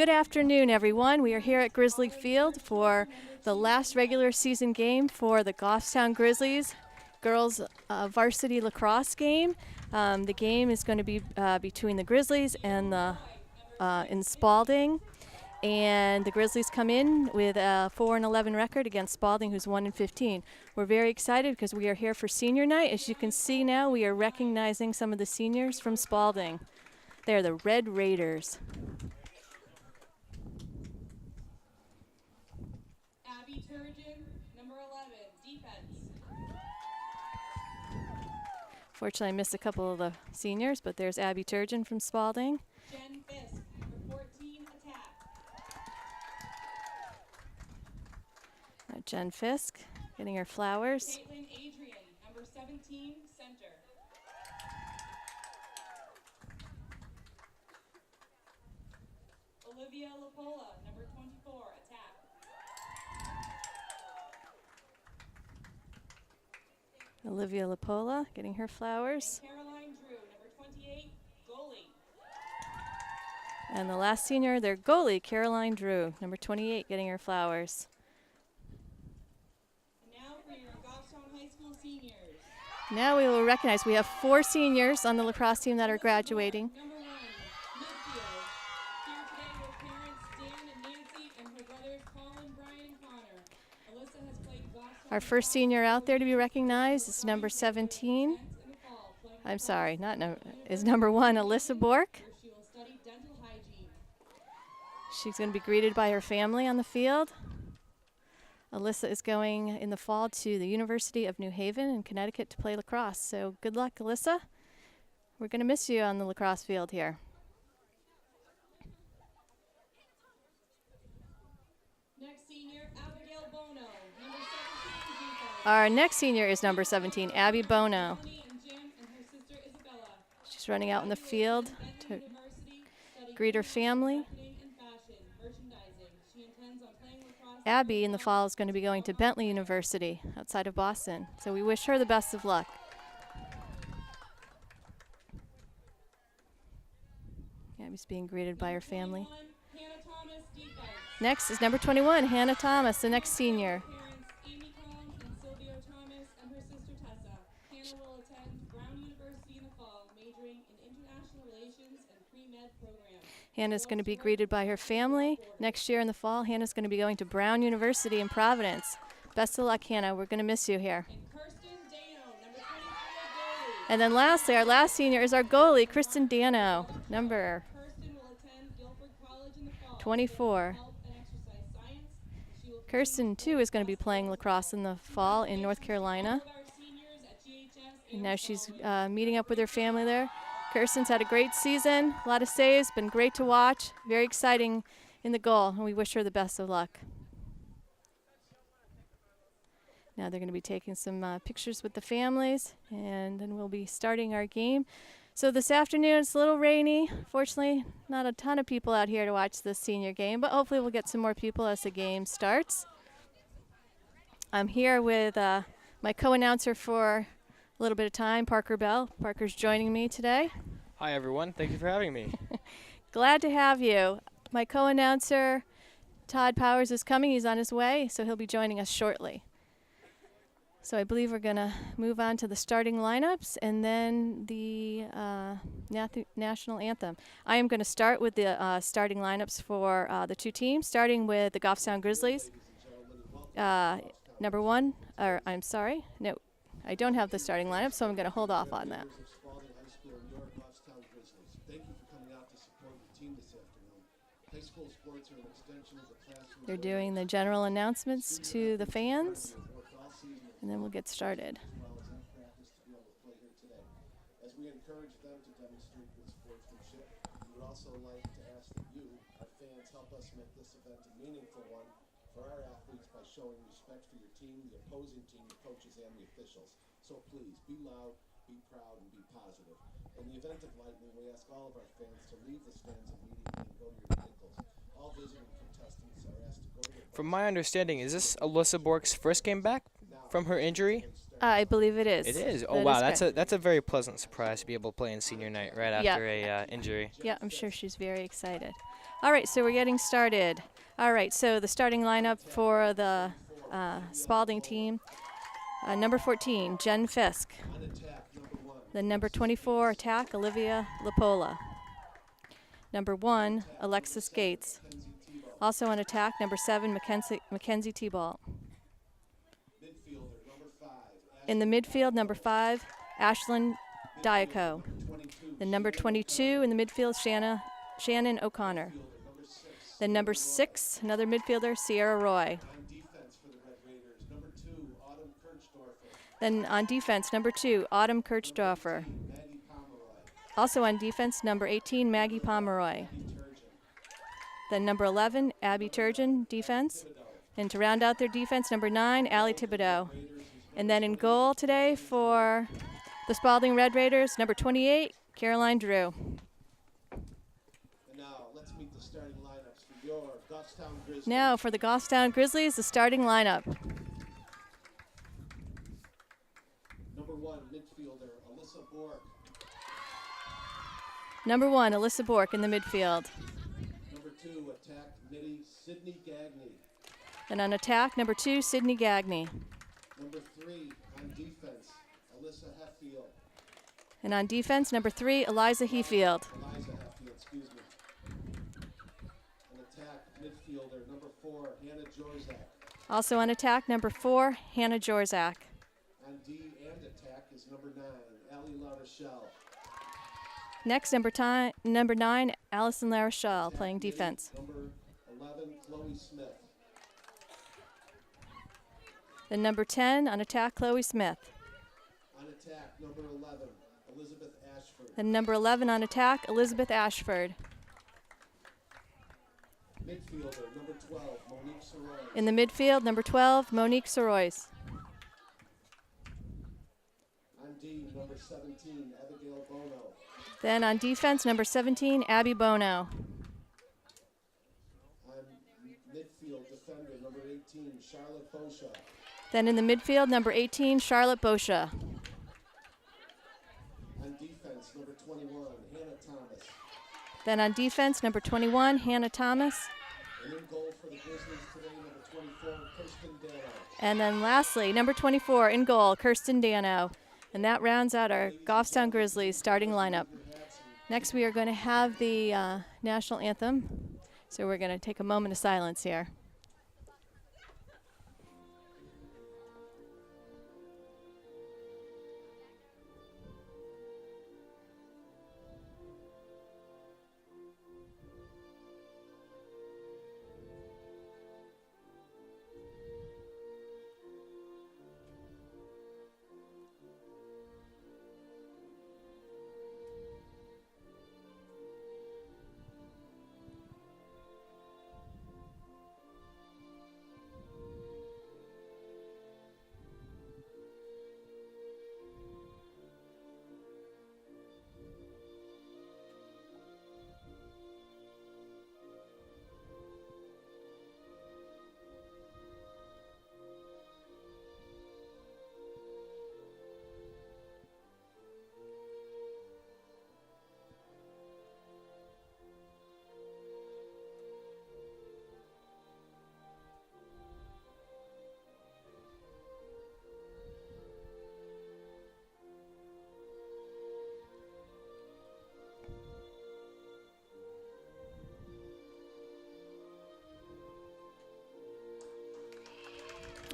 Good afternoon, everyone. We are here at Grizzly Field for the last regular season game for the Goffstown Grizzlies girls varsity lacrosse game. The game is going to be between the Grizzlies and the in Spaulding. And the Grizzlies come in with a 4-11 record against Spaulding, who's 1-15. We're very excited because we are here for senior night. As you can see now, we are recognizing some of the seniors from Spaulding. They're the Red Raiders. Abby Turgeon, number 11, defense. Fortunately, I missed a couple of the seniors, but there's Abby Turgeon from Spaulding. Jen Fisk, number 14, attack. Jen Fisk getting her flowers. Caitlin Adrian, number 17, center. Olivia Lapola, number 24, attack. Olivia Lapola getting her flowers. And Caroline Drew, number 28, goalie. And the last senior, their goalie, Caroline Drew, number 28, getting her flowers. And now for your Goffstown High School seniors. Now we will recognize we have 4 seniors on the lacrosse team that are graduating. Number 1, midfield. Here today with parents Dan and Nancy and her brothers Colin, Brian, and Connor. Alyssa has played Goffstown. Our first senior out there to be recognized is number 17. I'm sorry, not is number 1, Alyssa Bork. Where she will study dental hygiene. She's going to be greeted by her family on the field. Alyssa is going in the fall to the University of New Haven in Connecticut to play lacrosse. So good luck, Alyssa. We're going to miss you on the lacrosse field here. Next senior, Abigail Bono, number 17, defense. Our next senior is number 17, Abby Bono. Tony and Jim and her sister Isabella. She's running out in the field to University, studying greet her family. marketing and fashion, merchandising. She intends on playing lacrosse. Abby in the fall is going to be going to Bentley University outside of Boston. So we wish her the best of luck. Abby's being greeted by her family. 21, Hannah Thomas, defense. Next is number 21, Hannah Thomas, the next senior. Parents Amy Collins and Sylvia Thomas and her sister Tessa. Hannah will attend Brown University in the fall, majoring in international relations and pre-med programs. Hannah's going to be greeted by her family. Next year in the fall, Hannah's going to be going to Brown University in Providence. Best of luck, Hannah. We're going to miss you here. And Kirsten Dano, number 24, goalie. And then lastly, our last senior is our goalie, Kristen Dano, number Kirsten will attend Guilford College in the fall. 24. Health and exercise science. She will Kirsten, too, is going to be playing lacrosse in the fall in North Carolina. with our seniors at GHS. And now she's meeting up with her family there. Kirsten's had a great season, a lot of saves, been great to watch, very exciting in the goal, and we wish her the best of luck. Now they're going to be taking some pictures with the families, and then we'll be starting our game. So this afternoon it's a little rainy. Fortunately, not a ton of people out here to watch this senior game, but hopefully we'll get some more people as the game starts. I'm here with my co-announcer for a little bit of time, Parker Bell. Parker's joining me today. Hi, everyone. Thank you for having me. Glad to have you. My co-announcer, Todd Powers, is coming. He's on his way, so he'll be joining us shortly. So I believe we're going to move on to the starting lineups and then the national anthem. I am going to start with the starting lineups for the 2 teams, starting with the Goffstown Grizzlies. Number 1, or I'm sorry, no, I don't have the starting lineup, so I'm going to hold off on that. Spaulding High School and your Goffstown Grizzlies. Thank you for coming out to support the team this afternoon. High school sports are an extension of the classroom. They're doing the general announcements to the fans, and then we'll get started. As we encourage them to demonstrate good sportsmanship, we would also like to ask that you, our fans, help us make this event a meaningful one for our athletes by showing respect for your team, the opposing team, the coaches, and the officials. So please, be loud, be proud, and be positive. In the event of lightning, we ask all of our fans to leave the stands immediately and go to your vehicles. All visiting contestants are asked to go to their From my understanding, is this Alyssa Bork's first game back from her injury? I believe it is. It is. Oh, That wow. is correct. That's a very pleasant surprise to be able to play in senior night right after a injury. Yeah, I'm sure she's very excited. All right, so we're getting started. All right, so the starting lineup for the Spaulding team. Number 14, Jen Fisk. On attack, number 1. Then number 24, attack, Olivia Lapola. Number 1, Alexis Gates. Also on attack, number 7, Mackenzie T-Ball. Midfielder, number 5. In the midfield, number 5, Ashlyn Diaco. 22. Then number 22 in the midfield, Shannon O'Connor. Number 6. Then number 6, another midfielder, Sierra Roy. On defense for the Red Raiders, number 2, Autumn Kirchdorfer. Then on defense, number 2, Autumn Kirchdorfer. Maggie Pomeroy. Also on defense, number 18, Maggie Pomeroy. Turgeon. Then number 11, Abby Turgeon, defense. And to round out their defense, number 9, Allie Thibodeau. And then in goal today for the Spaulding Red Raiders, number 28, Caroline Drew. And now, let's meet the starting lineups for your Goffstown Grizzlies. Now for the Goffstown Grizzlies, the starting lineup. Number 1, midfielder, Alyssa Bork. Number 1, Alyssa Bork in the midfield. Number 2, attack midi, Sydney Gagney. Then on attack, number 2, Sydney Gagney. Number 3, on defense, Alyssa Heffield. And on defense, number 3, Eliza Hefield. Eliza Heffield, excuse me. On attack, midfielder, number 4, Hannah Jorzak. Also on attack, number 4, Hannah Jorzak. On D and attack is number 9, Allie LaRochelle. Next, number 9, Allison LaRochelle playing defense. Number 11, Chloe Smith. Then number 10, on attack, Chloe Smith. On attack, number 11, Elizabeth Ashford. Then number 11 on attack, Elizabeth Ashford. Midfielder, number 12, Monique Soroy. In the midfield, number 12, Monique Sorois. On D, number 17, Abigail Bono. Then on defense, number 17, Abby Bono. On midfield, defender, number 18, Charlotte Bosha. Then in the midfield, number 18, Charlotte Bosha. On defense, number 21, Hannah Thomas. Then on defense, number 21, Hannah Thomas. And in goal for the Grizzlies today, number 24, Kirsten Dano. And then lastly, number 24 in goal, Kirsten Dano. And that rounds out our Goffstown Grizzlies starting lineup. Next, we are going to have the national anthem. So we're going to take a moment of silence here.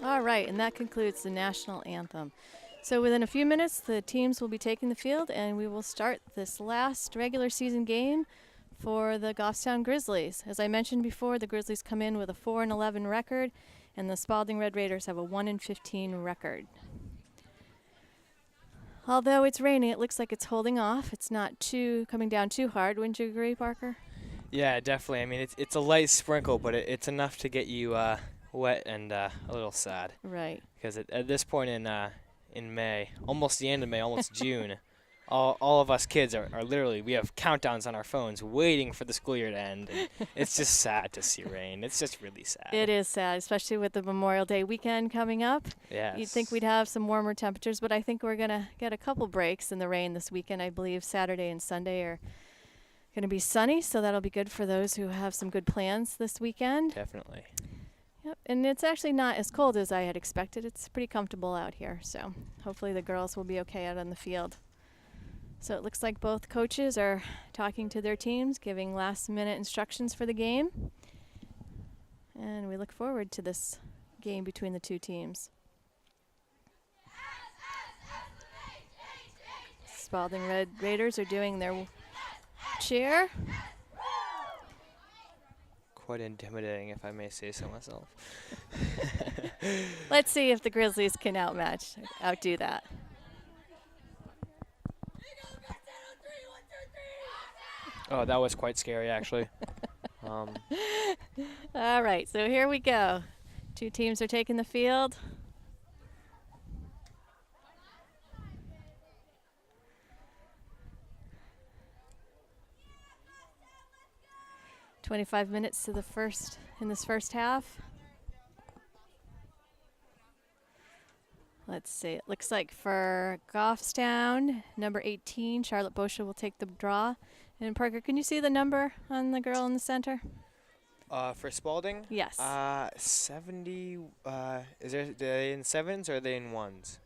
All right, and that concludes the national anthem. So within a few minutes, the teams will be taking the field, and we will start this last regular season game for the Goffstown Grizzlies. As I mentioned before, the Grizzlies come in with a 4-11 record, and the Spaulding Red Raiders have a 1-15 record. Although it's raining, it looks like it's holding off. It's not coming down too hard. Wouldn't you agree, Parker? Yeah, definitely. I mean, it's a light sprinkle, but it's enough to get you wet and a little sad. Right. Because at this point in May, almost the end of May, almost June, all of us kids are literally, we have countdowns on our phones waiting for the school year to end. And it's just sad to see rain. It's just really sad. It is sad, especially with the Memorial Day weekend coming up. Yes. You'd think we'd have some warmer temperatures, but I think we're going to get a couple breaks in the rain this weekend. I believe Saturday and Sunday are Going to be sunny, so that'll be good for those who have some good plans this weekend. Definitely. Yep, and it's actually not as cold as I had expected. It's pretty comfortable out here, so hopefully the girls will be okay out on the field. So it looks like both coaches are talking to their teams, giving last-minute instructions for the game. And we look forward to this game between the two teams. Spaulding Red Raiders are doing their cheer. Quite intimidating, if I may say so myself. Let's see if the Grizzlies can outdo that. Oh, that was quite scary, actually. All right, so here we go. Two teams are taking the field. "25 minutes to the first in this first half." Let's see. It looks like for Goffstown, number 18, Charlotte Boscia will take the draw. And Parker, can you see the number on the girl in the center? For Spaulding? Yes. 70. Are they in sevens or are they in ones?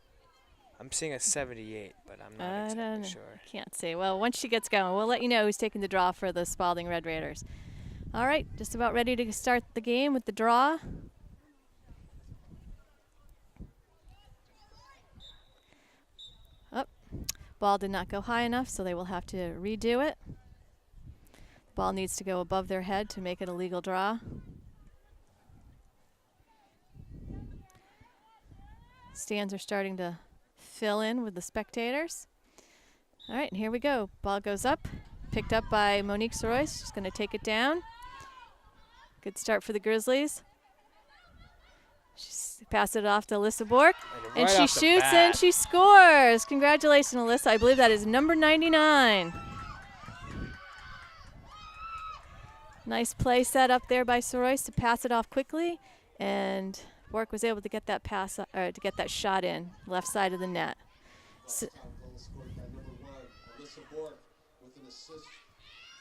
I'm seeing a 78, but I'm not exactly sure. Can't see. Well, once she gets going, we'll let you know who's taking the draw for the Spaulding Red Raiders. All right, just about ready to start the game with the draw. Oh, ball did not go high enough, so they will have to redo it. The ball needs to go above their head to make it a legal draw. Stands are starting to fill in with the spectators. All right, and here we go. Ball goes up, picked up by Monique Sorois. She's going to take it down. Good start for the Grizzlies. She's passed it off to Alyssa Bork, and she shoots and she scores. Congratulations, Alyssa. I believe that is number 99. Nice play set up there by Sorois to pass it off quickly, and Bork was able to get that pass to get that shot in left side of the net. Goal scored by number 1, Alyssa Bork, with an assist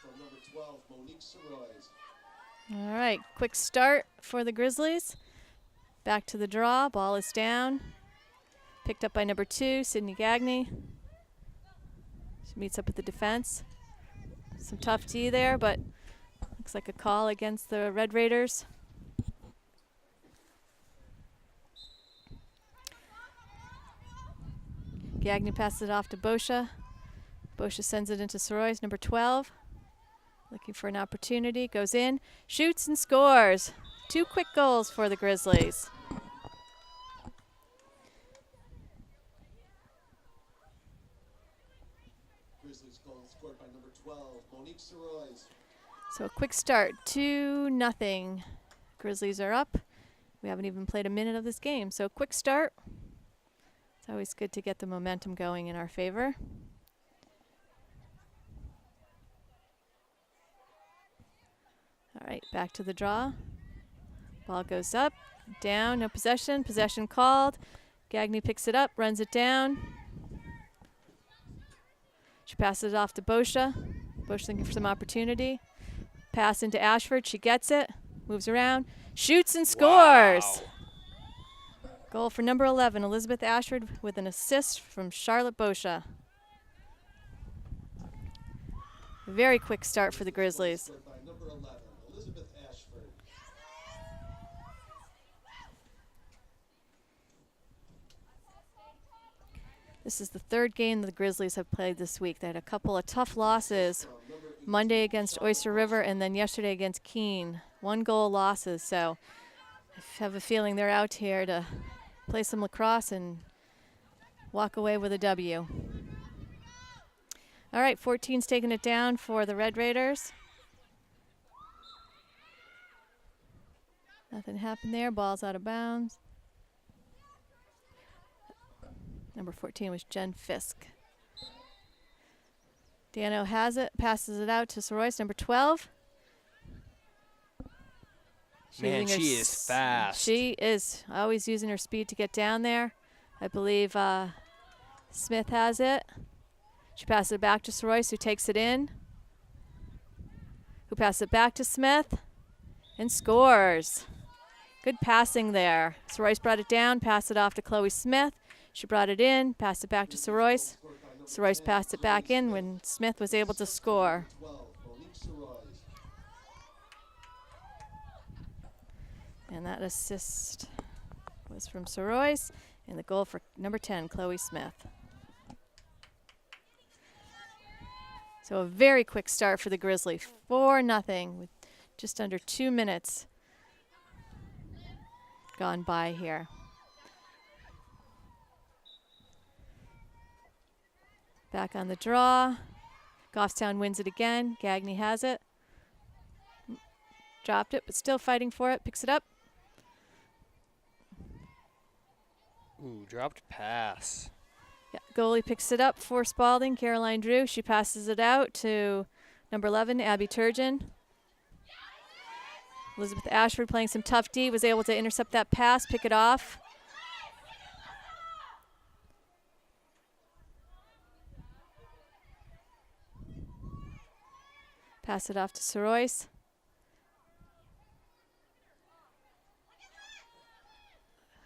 from number 12, Monique Sorois. All right, quick start for the Grizzlies. Back to the draw. Ball is down. Picked up by number 2, Sydney Gagne. She meets up with the defense. Some tough D there, but looks like a call against the Red Raiders. Gagne passes it off to Boscia. Boscia sends it into Sorois, number 12. Looking for an opportunity, goes in, shoots and scores. 2 quick goals for the Grizzlies. Grizzlies goal scored by number 12, Monique Sorois. So a quick start, 2-0. Grizzlies are up. We haven't even played a minute of this game, so quick start. It's always good to get the momentum going in our favor. All right, back to the draw. Ball goes up, down, no possession. Possession called. Gagne picks it up, runs it down. She passes it off to Boscia. Boscia looking for some opportunity. Pass into Ashford. She gets it, moves around, shoots and scores. Wow. Goal for number 11, Elizabeth Ashford, with an assist from Charlotte Boscia. Very quick start for the Grizzlies. Scored by number 11, Elizabeth Ashford. This is the 3rd game the Grizzlies have played this week. They had a couple of tough losses. Monday against Oyster River and then yesterday against Keene. 1-goal losses, so I have a feeling they're out here to play some lacrosse and walk away with a W. All right, 14's taking it down for the Red Raiders. Nothing happened there. Ball's out of bounds. Number 14 was Jen Fisk. Dano has it, passes it out to Sorois, number 12. Man, she is fast. She is always using her speed to get down there. I believe Smith has it. She passes it back to Sorois, who takes it in. who passes it back to Smith and scores. Good passing there. Soroyce brought it down, passed it off to Chloe Smith. She brought it in, passed it back to Soroyce. Soroyce passed it back in when Smith was able to score. 12, Monique Soroyce. And that assist was from Soroyce, and the goal for number 10, Chloe Smith. So a very quick start for the Grizzlies, 4-0 with just under 2 minutes gone by here. Back on the draw. Goffstown wins it again. Gagne has it. Dropped it, but still fighting for it. Picks it up. Ooh, dropped pass. Yeah, goalie picks it up for Spaulding. Caroline Drew. She passes it out to number 11, Abby Turgeon. Elizabeth Ashford playing some tough D, was able to intercept that pass, pick it off. Pass it off to Soroyce.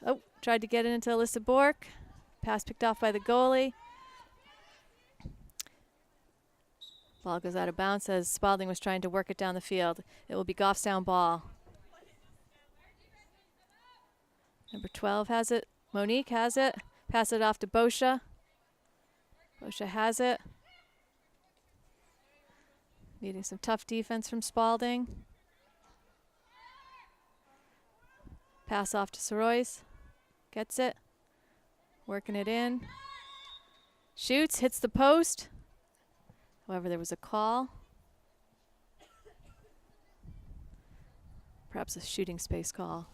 Oh, tried to get it into Alyssa Bork. Pass picked off by the goalie. Ball goes out of bounds as Spaulding was trying to work it down the field. It will be Goffstown ball. Number 12 has it. Monique has it. Pass it off to Boscia. Boscia has it. Needing some tough defense from Spaulding. Pass off to Soroyce. Gets it. Working it in. Shoots, hits the post. However, there was a call. Perhaps a shooting space call.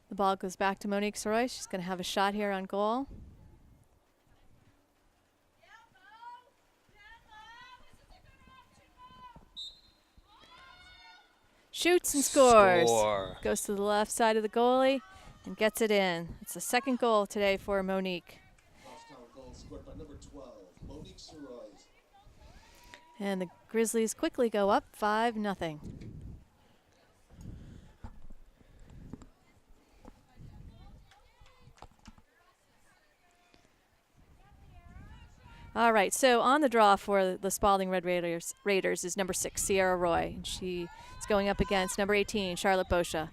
The ball goes back to Monique Soroyce. She's going to have a shot here on goal. Shoots and scores. Score. Goes to the left side of the goalie and gets it in. It's the second goal today for Monique. Goffstown goal scored by number 12, Monique Soroyce. And the Grizzlies quickly go up 5-0. All right, so on the draw for the Spaulding Red Raiders is number 6, Sierra Roy. And she is going up against number 18, Charlotte Boscia.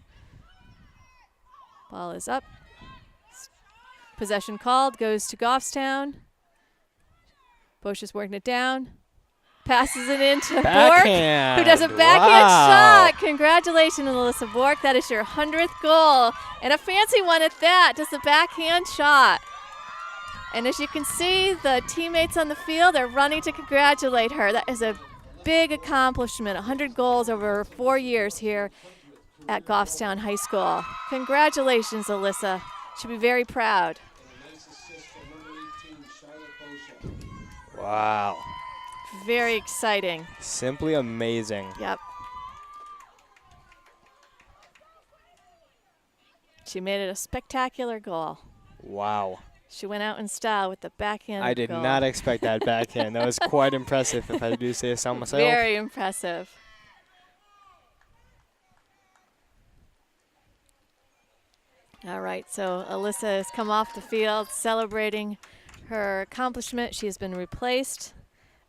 Ball is up. Possession called, goes to Goffstown. Boscia's working it down. Passes it into Bork, who does a backhand shot. Congratulations, Alyssa Bork. That is your 100th goal. And a fancy one at that, just a backhand shot. And as you can see, the teammates on the field are running to congratulate her. That is a big accomplishment, 100 goals over 4 years here at Goffstown High School. Congratulations, Alyssa. She'll be very proud. And a nice assist from number 18, Charlotte Boscia. Wow. Very exciting. Simply amazing. Yep. She made it a spectacular goal. Wow. She went out in style with the backhand I did goal. not expect that backhand. That was quite impressive, if I do say so myself. Very impressive. All right, so Alyssa has come off the field celebrating her accomplishment. She has been replaced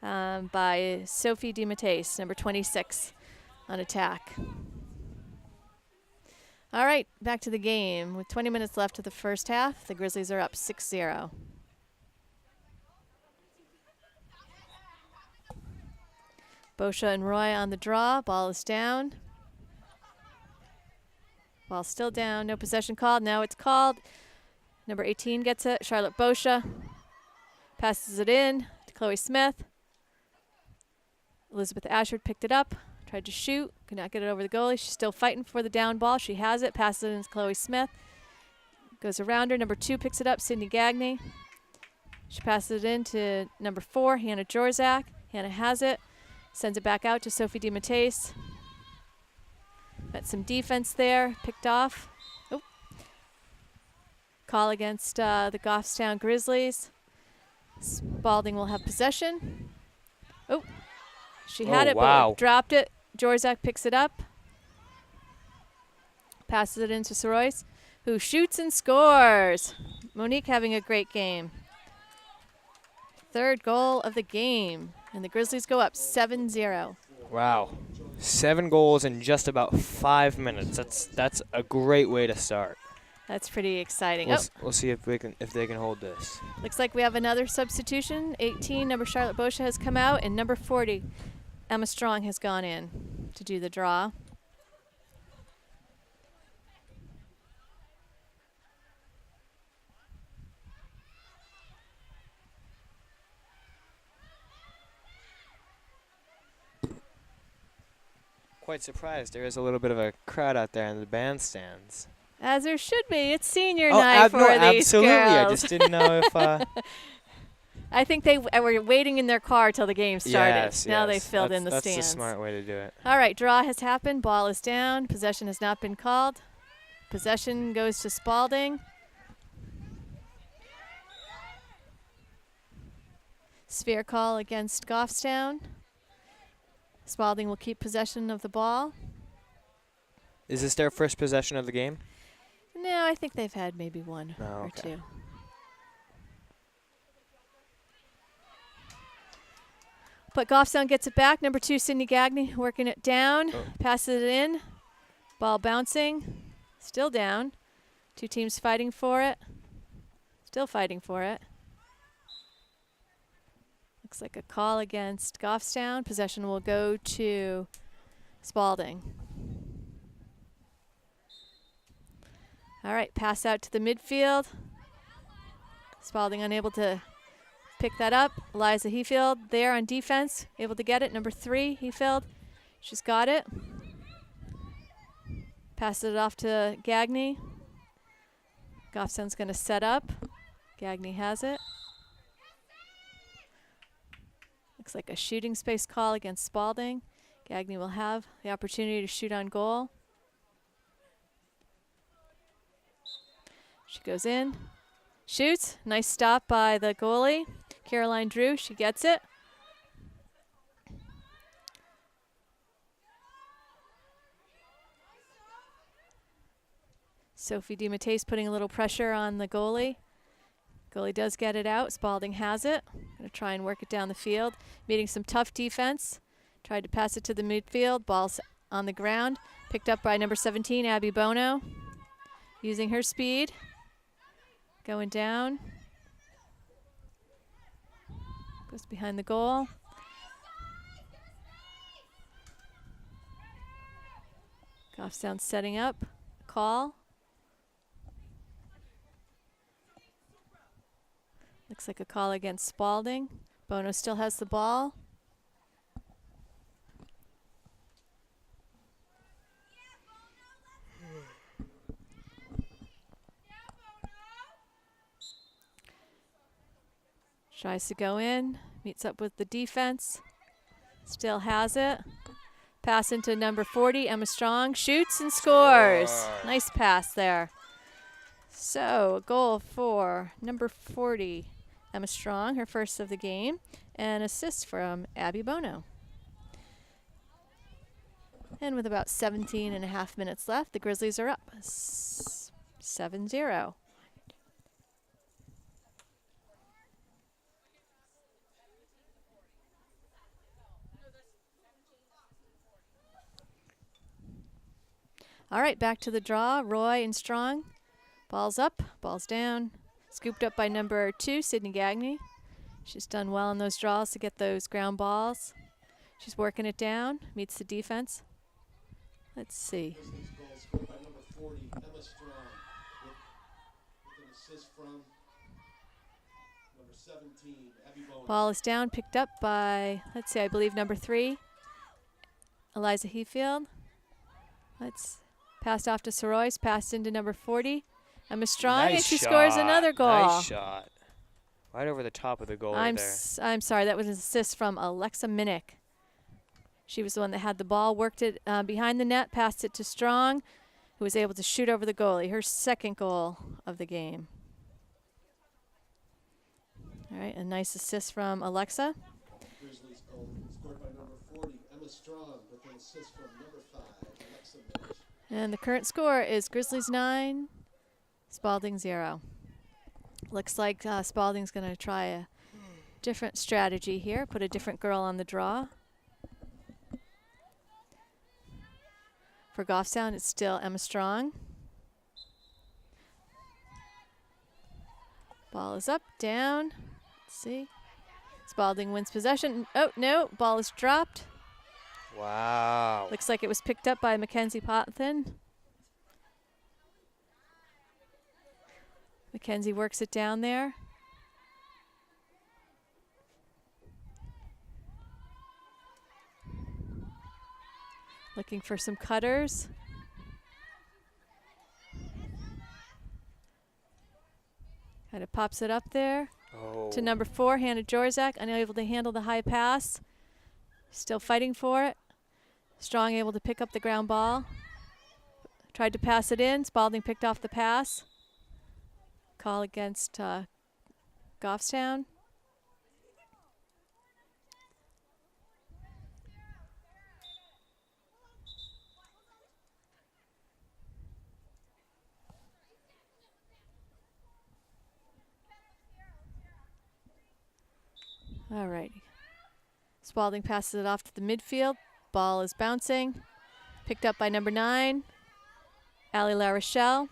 by Sophie DiMattese, number 26, on attack. All right, back to the game. With 20 minutes left of the first half, the Grizzlies are up 6-0. Boscia and Roy on the draw. Ball is down. Ball still down. No possession called. Now it's called. Number 18 gets it. Charlotte Boscia passes it in to Chloe Smith. Elizabeth Ashford picked it up. Tried to shoot, could not get it over the goalie. She's still fighting for the down ball. She has it, passes it in to Chloe Smith. Goes around her. Number 2 picks it up, Sydney Gagne. She passes it in to number 4, Hannah Jorzak. Hannah has it, sends it back out to Sophie DiMattese. Got some defense there, picked off. Oh. Call against the Goffstown Grizzlies. Spaulding will have possession. Oh. She had Oh, it, wow. but dropped it. Jorzak picks it up. Passes it into Sorois, who shoots and scores. Monique having a great game. Third goal of the game. And the Grizzlies go up 7-0. Wow. 7 goals in just about 5 minutes. That's a great way to start. That's pretty exciting. We'll see if they can hold this. Looks like we have another substitution. 18, number Charlotte Boscia has come out, and number 40, Emma Strong, has gone in to do the draw. Quite surprised. There is a little bit of a crowd out there in the bandstands. As there should be. It's senior Oh, night for no, these absolutely. girls. I just didn't know if. I think they were waiting in their car till the game started. Yes, now they yes. filled in the That's stands. the smart way to do it. All right, draw has happened. Ball is down. Possession has not been called. Possession goes to Spaulding. Sphere call against Goffstown. Spaulding will keep possession of the ball. Is this their first possession of the game? No, I think they've had maybe one Oh, or okay. two. But Goffstown gets it back. Number 2, Sydney Gagne, working it down. Oh. Passes it in. Ball bouncing. Still down. Two teams fighting for it. Still fighting for it. Looks like a call against Goffstown. Possession will go to Spaulding. All right, pass out to the midfield. Spaulding unable to pick that up. Eliza Hefield there on defense, able to get it. Number 3, Hefield. She's got it. Passes it off to Gagne. Goffstown's going to set up. Gagne has it. Looks like a shooting space call against Spaulding. Gagne will have the opportunity to shoot on goal. She goes in, shoots. Nice stop by the goalie, Caroline Drew. She gets it. Sophie DiMatteis putting a little pressure on the goalie. Goalie does get it out. Spaulding has it. Going to try and work it down the field. Meeting some tough defense. Tried to pass it to the midfield. Ball's on the ground. Picked up by number 17, Abby Bono. Using her speed. Going down. Goes behind the goal. Goffstown setting up. Call. Looks like a call against Spaulding. Bono still has the ball. Tries to go in, meets up with the defense. Still has it. Pass into number 40, Emma Strong. Shoots and scores. Nice pass there. So, a goal for number 40, Emma Strong, her first of the game, and assist from Abby Bono. And with about 17 and a half minutes left, the Grizzlies are up 7-0. All right, back to the draw. Roy and Strong. Ball's up, ball's down. Scooped up by number 2, Sydney Gagne. She's done well in those draws to get those ground balls. She's working it down, meets the defense. Let's see. Grizzlies goal scored by number 40, Emma Strong, with an assist from number 17, Abby Bowen. Ball is down, picked up by, let's see, I believe number 3, Eliza Hefield. Let's passed off to Sorois, passed into number 40, Emma Strong, Nice and she shot. scores another goal. Nice shot. Right over the top of the goal I'm there. I'm sorry, that was an assist from Alexa Minnick. She was the one that had the ball, worked it behind the net, passed it to Strong, who was able to shoot over the goalie, her second goal of the game. All right, a nice assist from Alexa. Grizzlies goal scored by number 40, Strong with an assist from number 5, Alexa Minich. And the current score is Grizzlies 9, Spaulding 0. Looks like Spaulding's going to try a different strategy here, put a different girl on the draw. For Goffstown, it's still Emma Strong. Ball is up, down. Let's see. Spaulding wins possession. Oh, no, ball is dropped. Wow. Looks like it was picked up by Mackenzie Pothin. Mackenzie works it down there. Looking for some cutters. Kind of pops it up there. Oh. To number 4, Hannah Jorzak, unable to handle the high pass. Still fighting for it. Strong able to pick up the ground ball. Tried to pass it in. Spaulding picked off the pass. Call against Goffstown. All right. Spaulding passes it off to the midfield. Ball is bouncing. Picked up by number 9, Allie La Rochelle.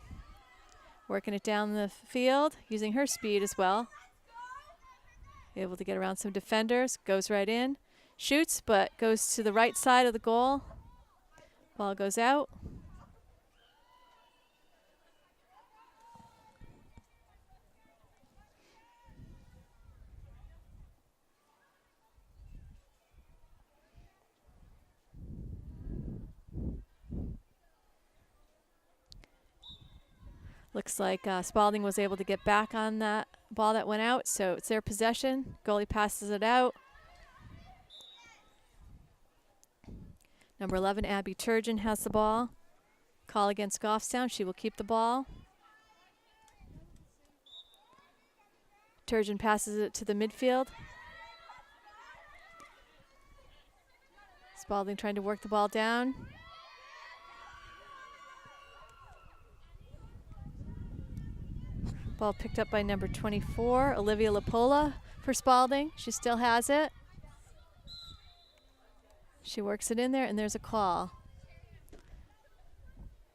Working it down the field, using her speed as well. Able to get around some defenders. Goes right in. Shoots, but goes to the right side of the goal. Ball goes out. Looks like Spaulding was able to get back on that ball that went out, so it's their possession. Goalie passes it out. Number 11, Abby Turgeon has the ball. Call against Goffstown. She will keep the ball. Turgeon passes it to the midfield. Spaulding trying to work the ball down. Ball picked up by number 24, Olivia Lapola for Spaulding. She still has it. She works it in there, and there's a call.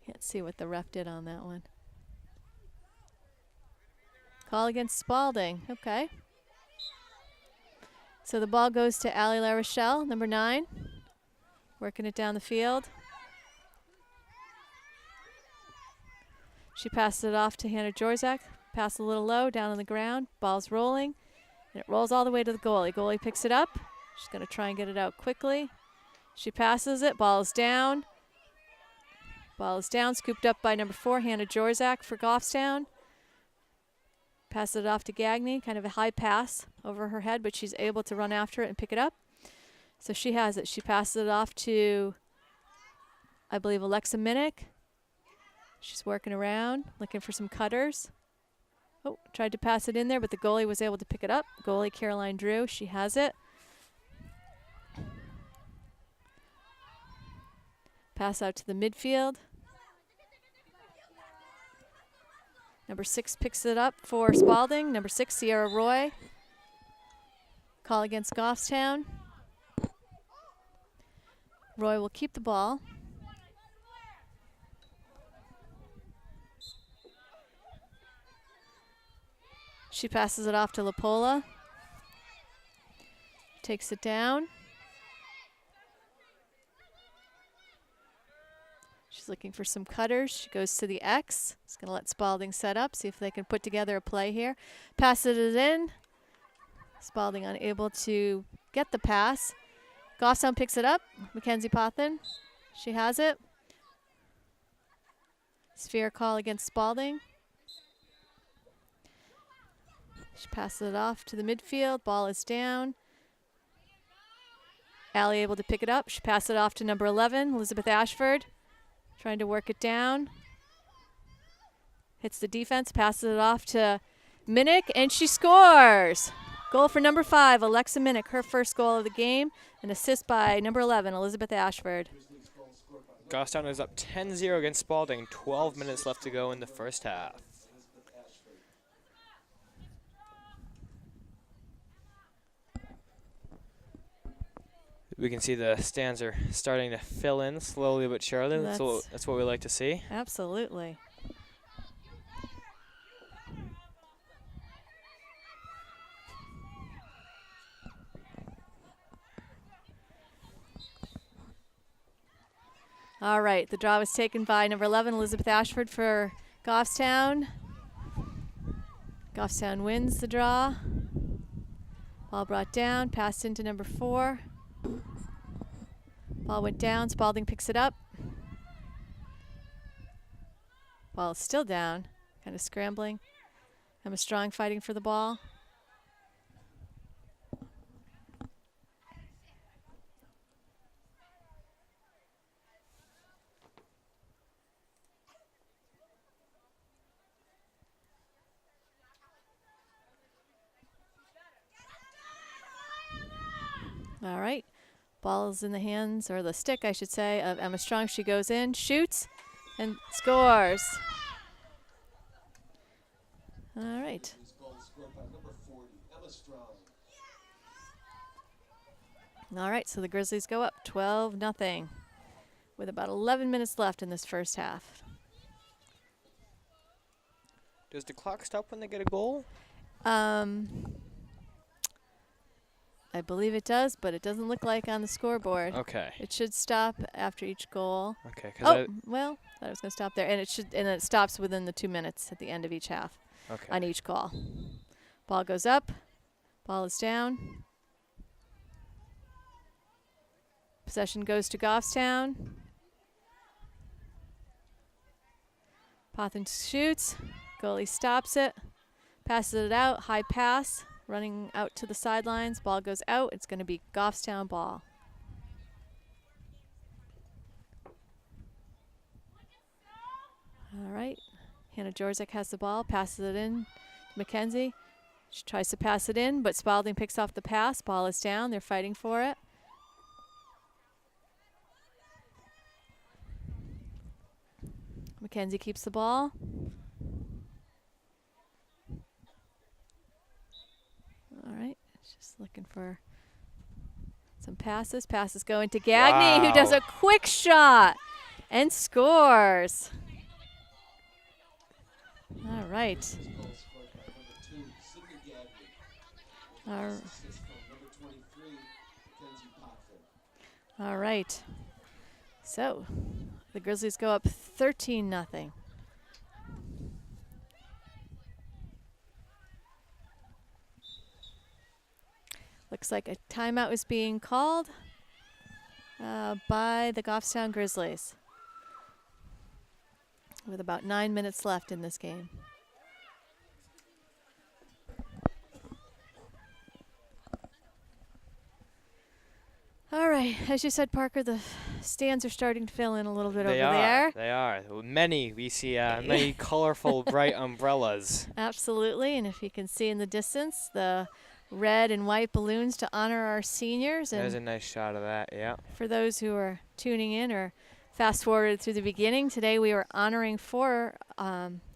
Can't see what the ref did on that one. Call against Spaulding. Okay. So the ball goes to Allie La Rochelle, number 9. Working it down the field. She passes it off to Hannah Jorzak. Pass a little low, down on the ground. Ball's rolling. And it rolls all the way to the goalie. Goalie picks it up. She's going to try and get it out quickly. She passes it. Ball is down. Ball is down. Scooped up by number 4, Hannah Jorzak for Goffstown. Passes it off to Gagne. Kind of a high pass over her head, but she's able to run after it and pick it up. So she has it. She passes it off to, I believe, Alexa Minich. She's working around, looking for some cutters. Oh, tried to pass it in there, but the goalie was able to pick it up. Goalie Caroline Drew, she has it. Pass out to the midfield. Number 6 picks it up for Spaulding. Number 6, Sierra Roy. Call against Goffstown. Roy will keep the ball. She passes it off to Lapola. Takes it down. She's looking for some cutters. She goes to the X. She's going to let Spaulding set up, see if they can put together a play here. Passes it in. Spaulding unable to get the pass. Goffstown picks it up. Mackenzie Pothin. She has it. Sphere call against Spaulding. She passes it off to the midfield. Ball is down. Allie able to pick it up. She passes it off to number 11, Elizabeth Ashford. Trying to work it down. Hits the defense, passes it off to Minich, and she scores. Goal for number 5, Alexa Minnick, her first goal of the game. An assist by number 11, Elizabeth Ashford. Goffstown is up 10-0 against Spaulding. 12 minutes left to go in the first half. We can see the stands are starting to fill in slowly but surely. That's what we like to see. Absolutely. All right, the draw was taken by number 11, Elizabeth Ashford for Goffstown. Goffstown wins the draw. Ball brought down, passed into number 4. Ball went down, Spaulding picks it up. Ball is still down, kind of scrambling. Emma Strong fighting for the ball. All right, ball is in the hands, or the stick, I should say, of Emma Strong. She goes in, shoots, and scores. All right. All right, so the Grizzlies go up 12-0 with about 11 minutes left in this first half. Does the clock stop when they get a goal? I believe it does, but it doesn't look like on the scoreboard. Okay. It should stop after each goal. Okay. Oh, well, I was going to stop there, and then it stops within the 2 minutes at the end of each half. Okay. On each call. Ball goes up. Ball is down. Possession goes to Goffstown. Pothin shoots. Goalie stops it. Passes it out. High pass. Running out to the sidelines. Ball goes out. It's going to be Goffstown ball. All right. Hannah Jorzek has the ball. Passes it in to Mackenzie. She tries to pass it in, but Spaulding picks off the pass. Ball is down. They're fighting for it. Mackenzie keeps the ball. All right, just looking for some passes. Passes go into Gagne, who does a quick shot and scores. All right. All right. So the Grizzlies go up 13-0. Looks like a timeout was being called by the Goffstown Grizzlies with about 9 minutes left in this game. All right, as you said, Parker, the stands are starting to fill in a little bit over there. They are. We see many colorful, bright umbrellas. Absolutely, and if you can see in the distance, the red and white balloons to honor our seniors. And there's a nice shot of that, yeah. For those who are tuning in or fast forwarded through the beginning, today we are honoring 4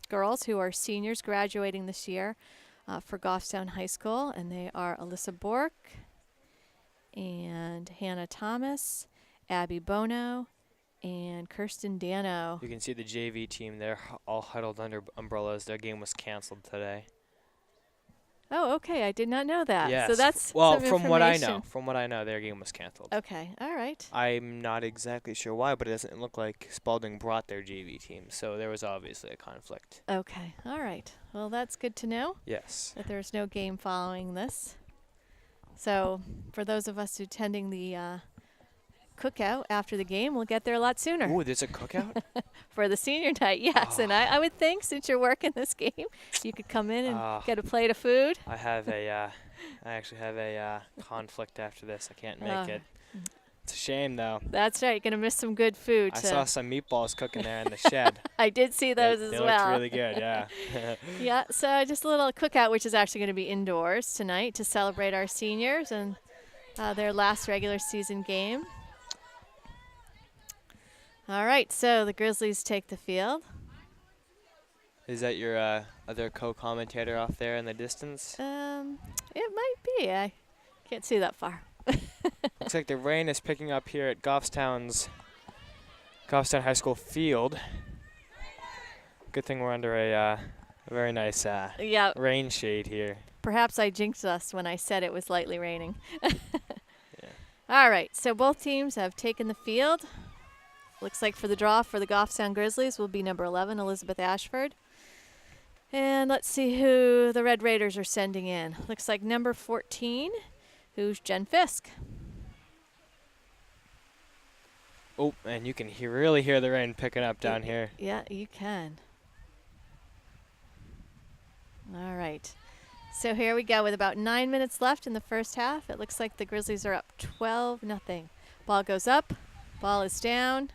girls who are seniors graduating this year for Goffstown High School, and they are Alyssa Bork and Hannah Thomas, Abby Bono, and Kirsten Dano. You can see the JV team there all huddled under umbrellas. Their game was canceled today. Oh, okay. I did not know that. Yes. So that's well, some from what I information. know. From what I know, their game was canceled. Okay. All right. I'm not exactly sure why, but it doesn't look like Spaulding brought their JV team, so there was obviously a conflict. Okay. All right. Well, that's good to know. Yes. That there's no game following this. So for those of us attending the cookout after the game, we'll get there a lot sooner. Ooh, there's a cookout? For the senior night, yes. Oh. And I would think, since you're working this game, you could come in and get a plate of food. I actually have a conflict after this. I can't make it. It's a shame, though. That's right. Gonna miss some good food. I saw some meatballs cooking there in the shed. I did see those as They well. looked really good, yeah. Yeah, so just a little cookout, which is actually going to be indoors tonight to celebrate our seniors and their last regular season game. All right, so the Grizzlies take the field. Is that your other co-commentator off there in the distance? It might be. I can't see that far. Looks like the rain is picking up here at Goffstown High School field. Good thing we're under a very nice Yeah, rain shade here. perhaps I jinxed us when I said it was lightly raining. All right, so both teams have taken the field. Looks like for the draw for the Goffstown Grizzlies will be number 11, Elizabeth Ashford. And let's see who the Red Raiders are sending in. Looks like number 14, who's Jen Fisk. Oh, and you can really hear the rain picking up down here. Yeah, you can. All right. So here we go with about 9 minutes left in the first half. It looks like the Grizzlies are up 12-0. Ball goes up. Ball is down.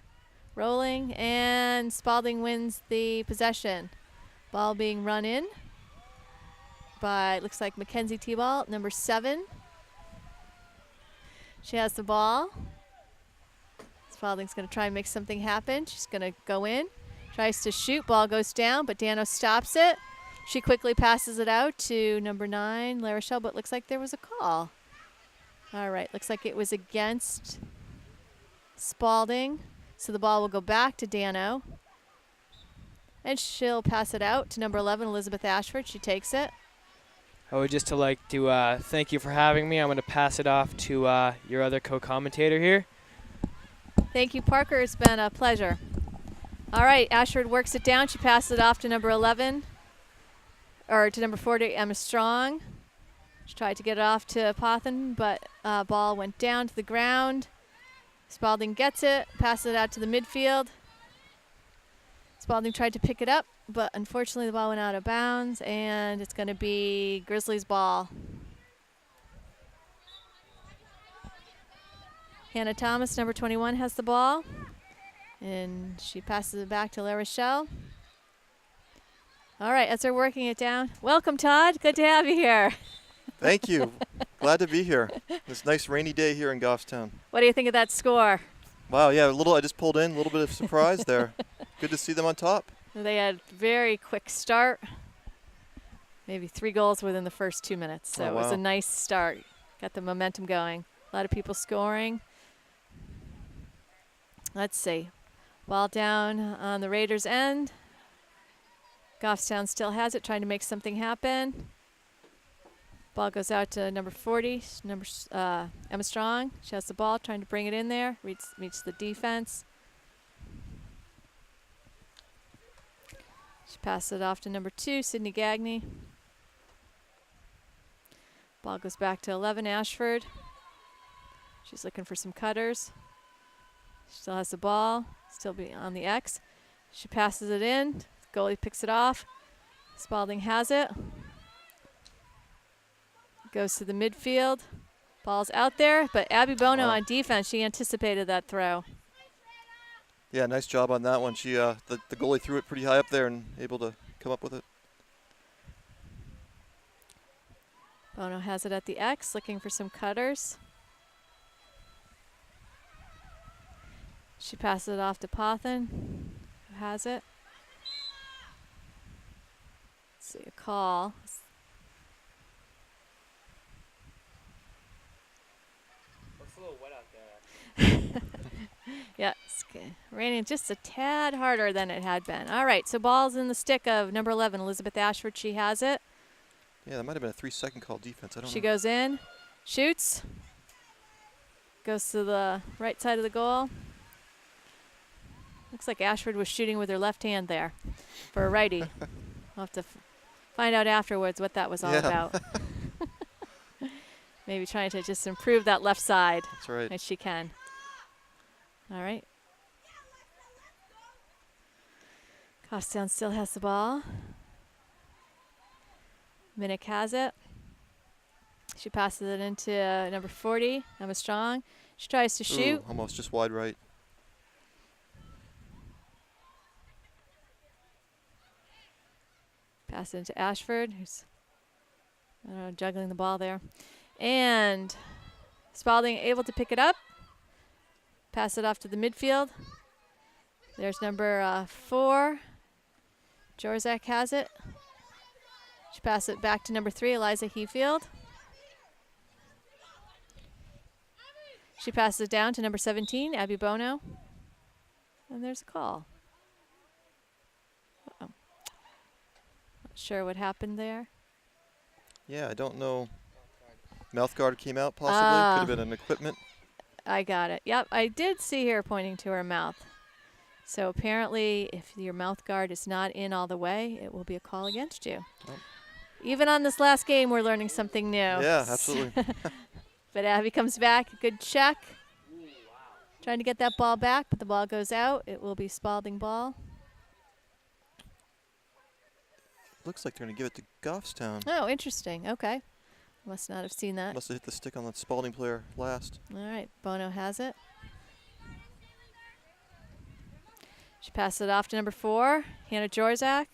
Rolling. And Spaulding wins the possession. Ball being run in by, looks like Mackenzie T-Ball, number 7. She has the ball. Spaulding's going to try and make something happen. She's going to go in. Tries to shoot. Ball goes down, but Dano stops it. She quickly passes it out to number 9, La Rochelle, but looks like there was a call. All right, looks like it was against Spaulding. So the ball will go back to Dano. And she'll pass it out to number 11, Elizabeth Ashford. She takes it. I would just like to thank you for having me. I'm going to pass it off to your other co-commentator here. Thank you, Parker. It's been a pleasure. All right, Ashford works it down. She passes it off to number 11, or to number 40, Emma Strong. She tried to get it off to Pothen, but ball went down to the ground. Spaulding gets it, passes it out to the midfield. Spaulding tried to pick it up, but unfortunately the ball went out of bounds, and it's going to be Grizzlies' ball. Hannah Thomas, number 21, has the ball, and she passes it back to La Rochelle. All right, as they're working it down. Welcome, Todd. Good to have you here. Thank you. Glad to be here. This nice rainy day here in Goffstown. What do you think of that score? Wow, yeah, I just pulled in, a little bit of surprise there. Good to see them on top. They had a very quick start. Maybe 3 goals within the first 2 minutes. So Oh, it was wow. a nice start. Got the momentum going. A lot of people scoring. Let's see. Ball down on the Raiders' end. Goffstown still has it, trying to make something happen. Ball goes out to number 40, Emma Strong. She has the ball, trying to bring it in there. Meets the defense. She passes it off to number 2, Sydney Gagney. Ball goes back to 11, Ashford. She's looking for some cutters. Still has the ball, still be on the X. She passes it in. Goalie picks it off. Spaulding has it. Goes to the midfield. Ball's out there, but Abby Bono Wow. on defense, she anticipated that throw. Yeah, nice job on that one. She, the goalie threw it pretty high up there and able to come up with it. Bono has it at the X, looking for some cutters. She passes it off to Pothen, who has it. Let's see, a call. Looks a little wet out there. Yeah, it's raining just a tad harder than it had been. All right, so ball's in the stick of number 11, Elizabeth Ashford. She has it. Yeah, that might have been a 3-second call defense. I don't She know. goes in, shoots, goes to the right side of the goal. Looks like Ashford was shooting with her left hand there for a righty. We'll have to find out afterwards what that was all Yeah. about. Maybe trying to just improve that left side That's right. as she can. All right. Goffstown still has the ball. Minnick has it. She passes it into number 40, Emma Strong. She tries to shoot. Ooh, almost just wide right. Pass it into Ashford, who's juggling the ball there. And Spaulding able to pick it up. Pass it off to the midfield. There's number 4. Jorzak has it. She passes it back to number 3, Eliza Heafield. She passes it down to number 17, Abby Bono. And there's a call. Uh-oh. Not sure what happened there. Yeah, I don't know. Mouth guard came out possibly. Could have been an equipment. I got it. Yep, I did see her pointing to her mouth. So apparently, if your mouth guard is not in all the way, it will be a call against you. Oh. Even on this last game, we're learning something new. Yeah, absolutely. But Abby comes back. Good check. Trying to get that ball back, but the ball goes out. It will be Spaulding ball. Looks like they're going to give it to Goffstown. Oh, interesting. Okay. Must not have seen that. Must have hit the stick on the Spaulding player last. All right. Bono has it. She passes it off to number 4, Hannah Jorzak.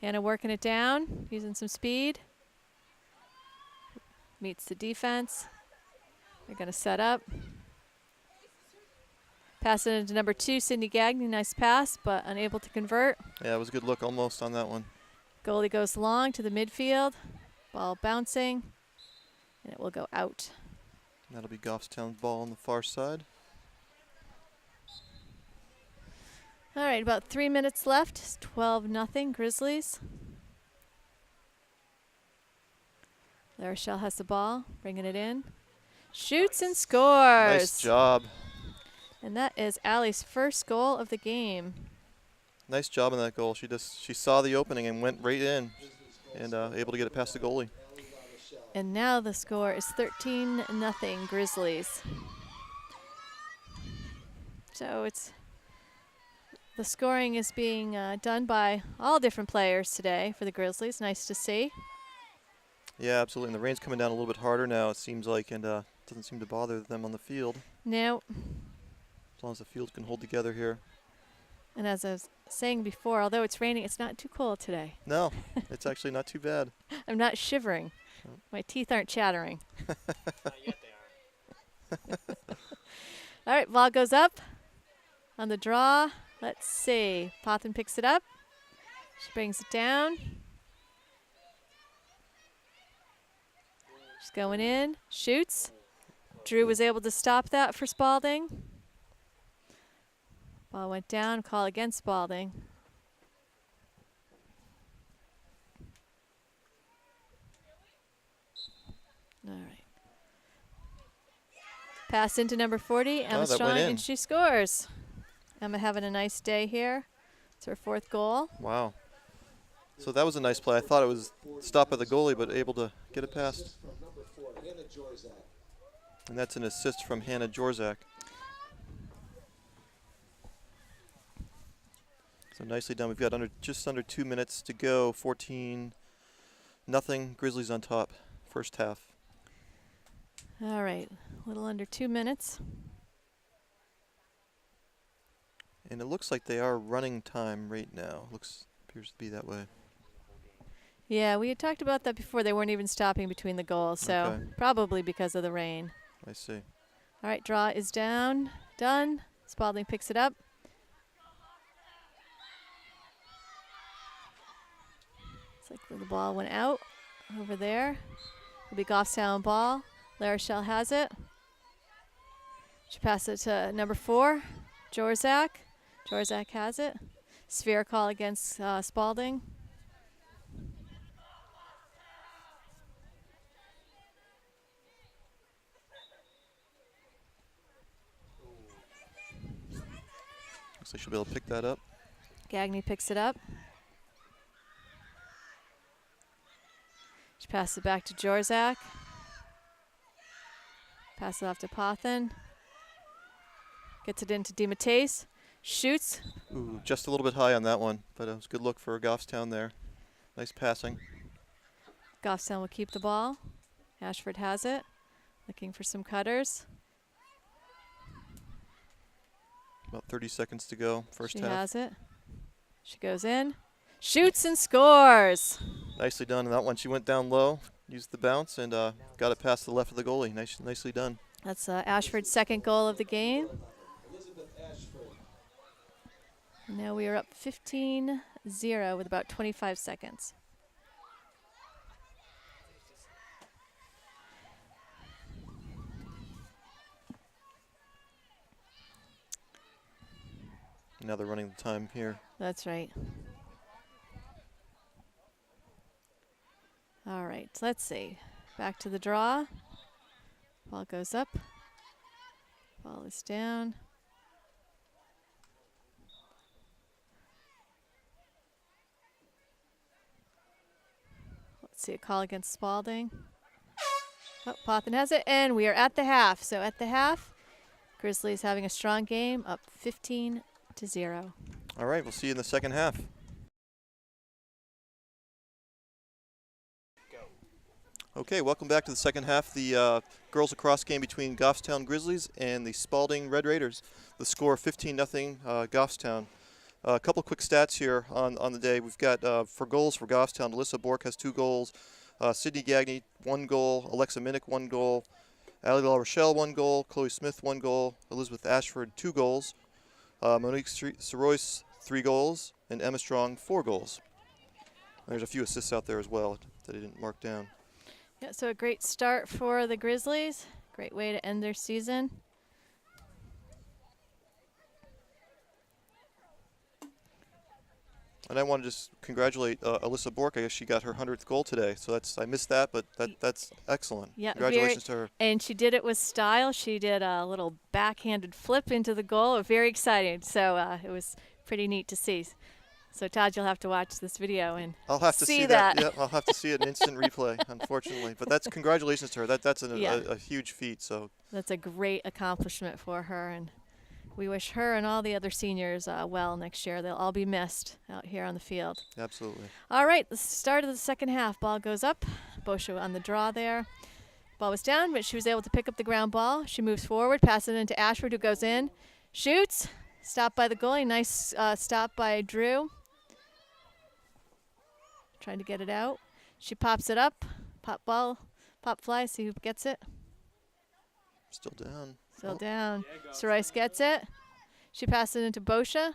Hannah working it down, using some speed. Meets the defense. They're going to set up. Pass it into number 2, Sydney Gagne. Nice pass, but unable to convert. Yeah, it was a good look almost on that one. Goalie goes long to the midfield. Ball bouncing, and it will go out. That'll be Goffstown's ball on the far side. All right, about 3 minutes left. It's 12-0 Grizzlies. La Rochelle has the ball, bringing it in. Shoots and scores. Nice job. And that is Allie's first goal of the game. Nice job on that goal. She saw the opening and went right in, and able to get it past the goalie. And now the score is 13-0 Grizzlies. So the scoring is being done by all different players today for the Grizzlies. Nice to see. Yeah, absolutely. And the rain's coming down a little bit harder now, it seems like, and doesn't seem to bother them on the field. No. As long as the field can hold together here. And as I was saying before, although it's raining, it's not too cold today. No, it's actually not too bad. I'm not shivering. Oh. My teeth aren't chattering. Not yet they are. All right, ball goes up on the draw. Let's see. Pothin picks it up. She brings it down. She's going in. Shoots. Drew was able to stop that for Spaulding. Ball went down. Call against Spaulding. All right. Pass into number 40, Emma that Strong, went in. and she scores. Emma having a nice day here. It's her 4th goal. Wow. So that was a nice play. I thought it was stopped by the goalie, but able to get it past. From number 4, Hannah Jorzak. And that's an assist from Hannah Jorzak. So nicely done. We've got just under 2 minutes to go. 14-0. Grizzlies on top. First half. All right, a little under 2 minutes. And it looks like they are running time right now. Appears to be that way. Yeah, we had talked about that before. They weren't even stopping between the goals, so Okay. probably because of the rain. I see. All right, draw is down, done. Spaulding picks it up. It's like the ball went out over there. It'll be Goffstown ball. La Rochelle has it. She passes it to number 4, Jorzak. Jorzak has it. Sphere call against Spaulding. Looks like she'll be able to pick that up. Gagne picks it up. She passes it back to Jorzak. Pass it off to Pothin. Gets it into DeMatteis. Shoots. Ooh, just a little bit high on that one, but it was a good look for Goffstown there. Nice passing. Goffstown will keep the ball. Ashford has it. Looking for some cutters. About 30 seconds to go, first She half. has it. She goes in, shoots and scores. Nicely done. And that one, she went down low, used the bounce, and got it past the left of the goalie. Nicely done. That's Ashford's second goal of the game. Elizabeth Ashford. And now we are up 15-0 with about 25 seconds. Now they're running the time here. That's right. All right, let's see. Back to the draw. Ball goes up. Ball is down. Let's see, a call against Spaulding. Oh, Pothin has it, and we are at the half. So at the half, Grizzlies having a strong game, up 15-0. All right, we'll see you in the second half. Okay, welcome back to the second half. The girls lacrosse game between Goffstown Grizzlies and the Spaulding Red Raiders. The score 15-0 Goffstown. A couple quick stats here on the day. We've got for goals for Goffstown, Alyssa Bork has 2 goals, Sydney Gagney 1 goal, Alexa Minnick 1 goal, Allie La Rochelle 1 goal, Chloe Smith 1 goal, Elizabeth Ashford 2 goals, Monique Sorois 3 goals, and Emma Strong 4 goals. There's a few assists out there as well that I didn't mark down. Yeah, so a great start for the Grizzlies. Great way to end their season. And I want to just congratulate Alyssa Bork. I guess she got her 100th goal today, so I missed that, but that's excellent. Yeah, Congratulations to her. And she did it with style. She did a little backhanded flip into the goal. Very exciting. So it was pretty neat to see. So Todd, you'll have to watch this video and I'll have to see that. that. Yeah, I'll have to see it in instant replay, unfortunately. But that's congratulations to her. That's Yeah. a huge feat. So That's a great accomplishment for her, and we wish her and all the other seniors well next year. They'll all be missed out here on the field. absolutely. All right, the start of the second half. Ball goes up. Bosha on the draw there. Ball was down, but she was able to pick up the ground ball. She moves forward, passes it into Ashford, who goes in, shoots, stopped by the goalie. Nice stop by Drew. Trying to get it out. She pops it up. Pop ball, pop fly, see who gets it. Still down. Still down. Sorois gets it. She passes it into Bosha.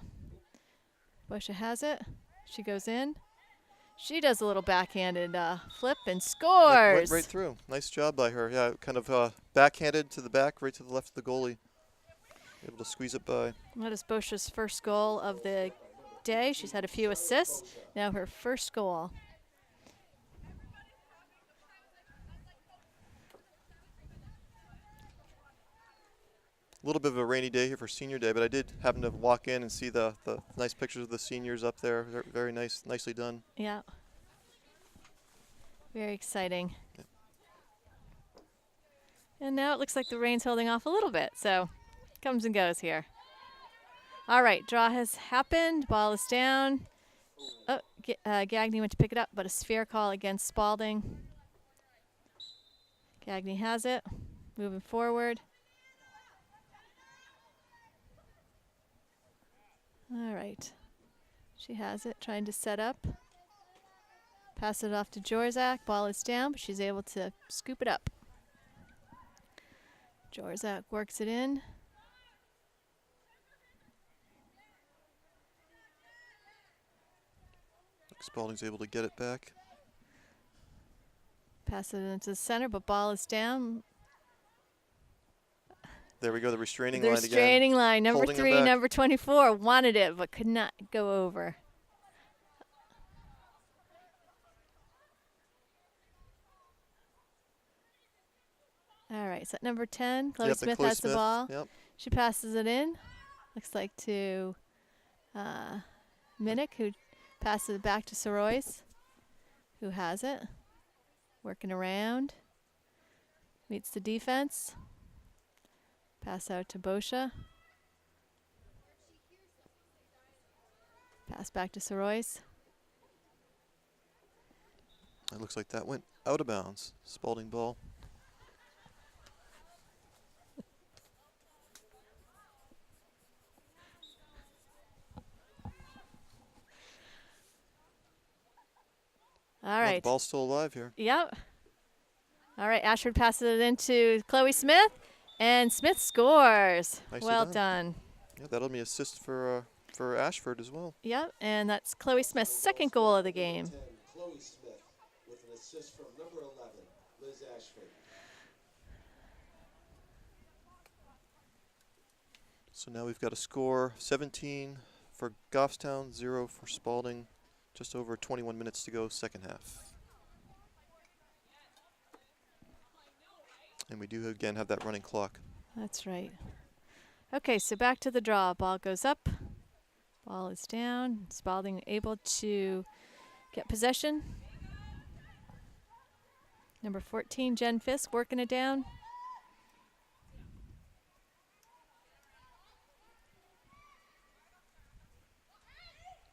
Bosha has it. She goes in. She does a little backhanded flip and Went scores. right through. Nice job by her. Yeah, kind of backhanded to the back, right to the left of the goalie. Able to squeeze it by. That is Bosha's first goal of the day. She's had a few assists. Now her first goal. A little bit of a rainy day here for senior day, but I did happen to walk in and see the nice pictures of the seniors up there. They're very nicely done. Yeah. Very exciting. Yeah. And now it looks like the rain's holding off a little bit, so comes and goes here. All right, draw has happened. Ball is down. Oh, Gagney went to pick it up, but a sphere call against Spaulding. Gagney has it. Moving forward. All right. She has it, trying to set up. Pass it off to Jorzak. Ball is down, but she's able to scoop it up. Jorzak works it in. Spaulding's able to get it back. Pass it into the center, but ball is down. There we go, the restraining The line again. restraining line. Number Holding her 3, back. number 24 wanted it, but could not go over. All right, so number 10, Chloe Yep, and Smith Chloe has the ball. Yep. She passes it in. Looks like to Minnick, who passes it back to Sorois, who has it. Working around. Meets the defense. Pass out to Bosha. Pass back to Sorois. It looks like that went out of bounds. Spaulding ball. All Oh, right. the ball's still alive here. Yep. All right, Ashford passes it into Chloe Smith, and Smith scores. Nicely Well done. done. Yeah, that'll be assist for Ashford as well. Yep, and that's Chloe Smith's second goal of the game. 10, Chloe Smith with an assist from number 11, Liz Ashford. So now we've got a score 17 for Goffstown, 0 for Spaulding. Just over 21 minutes to go, second half. And we do again have that running clock. That's right. Okay, so back to the draw. Ball goes up. Ball is down. Spaulding able to get possession. Number 14, Jen Fisk, working it down.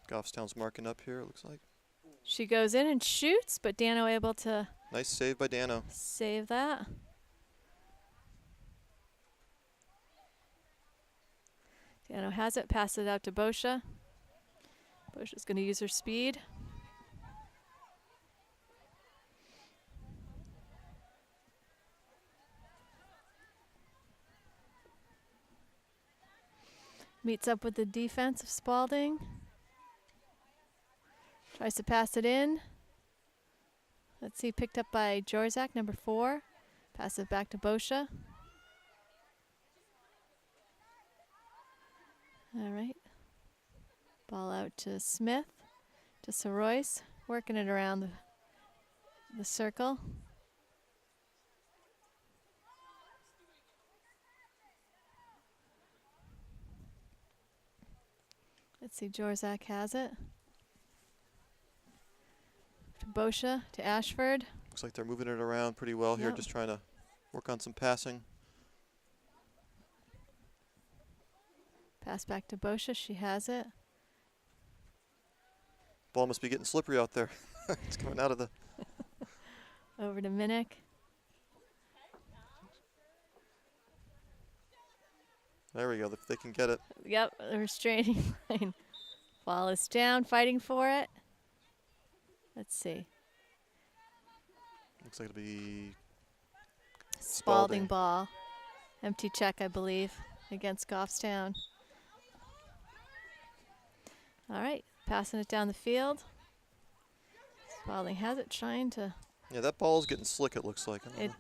Goffstown's marking up here, it looks like. She goes in and shoots, but Dano able to Nice save by Dano. save that. Dano has it, passes it out to Boscia. Boscia's going to use her speed. Meets up with the defense of Spaulding. Tries to pass it in. Let's see, picked up by Jorzak, number 4. Pass it back to Boscia. All right. Ball out to Smith, to Soroyce, working it around the circle. Let's see, Jorzak has it. To Boscia, to Ashford. Looks like they're moving it around pretty well here, Yep. just trying to work on some passing. Pass back to Boscia, she has it. Ball must be getting slippery out there. It's coming out of the... Over to Minnick. There we go, if they can get it. Yep, the restraining line. Ball is down, fighting for it. Let's see. Looks like it'll be Spaulding ball. Empty check, I believe, against Goffstown. All right, passing it down the field. Spaulding has it, trying to. Yeah, that ball's getting slick, it looks like. I don't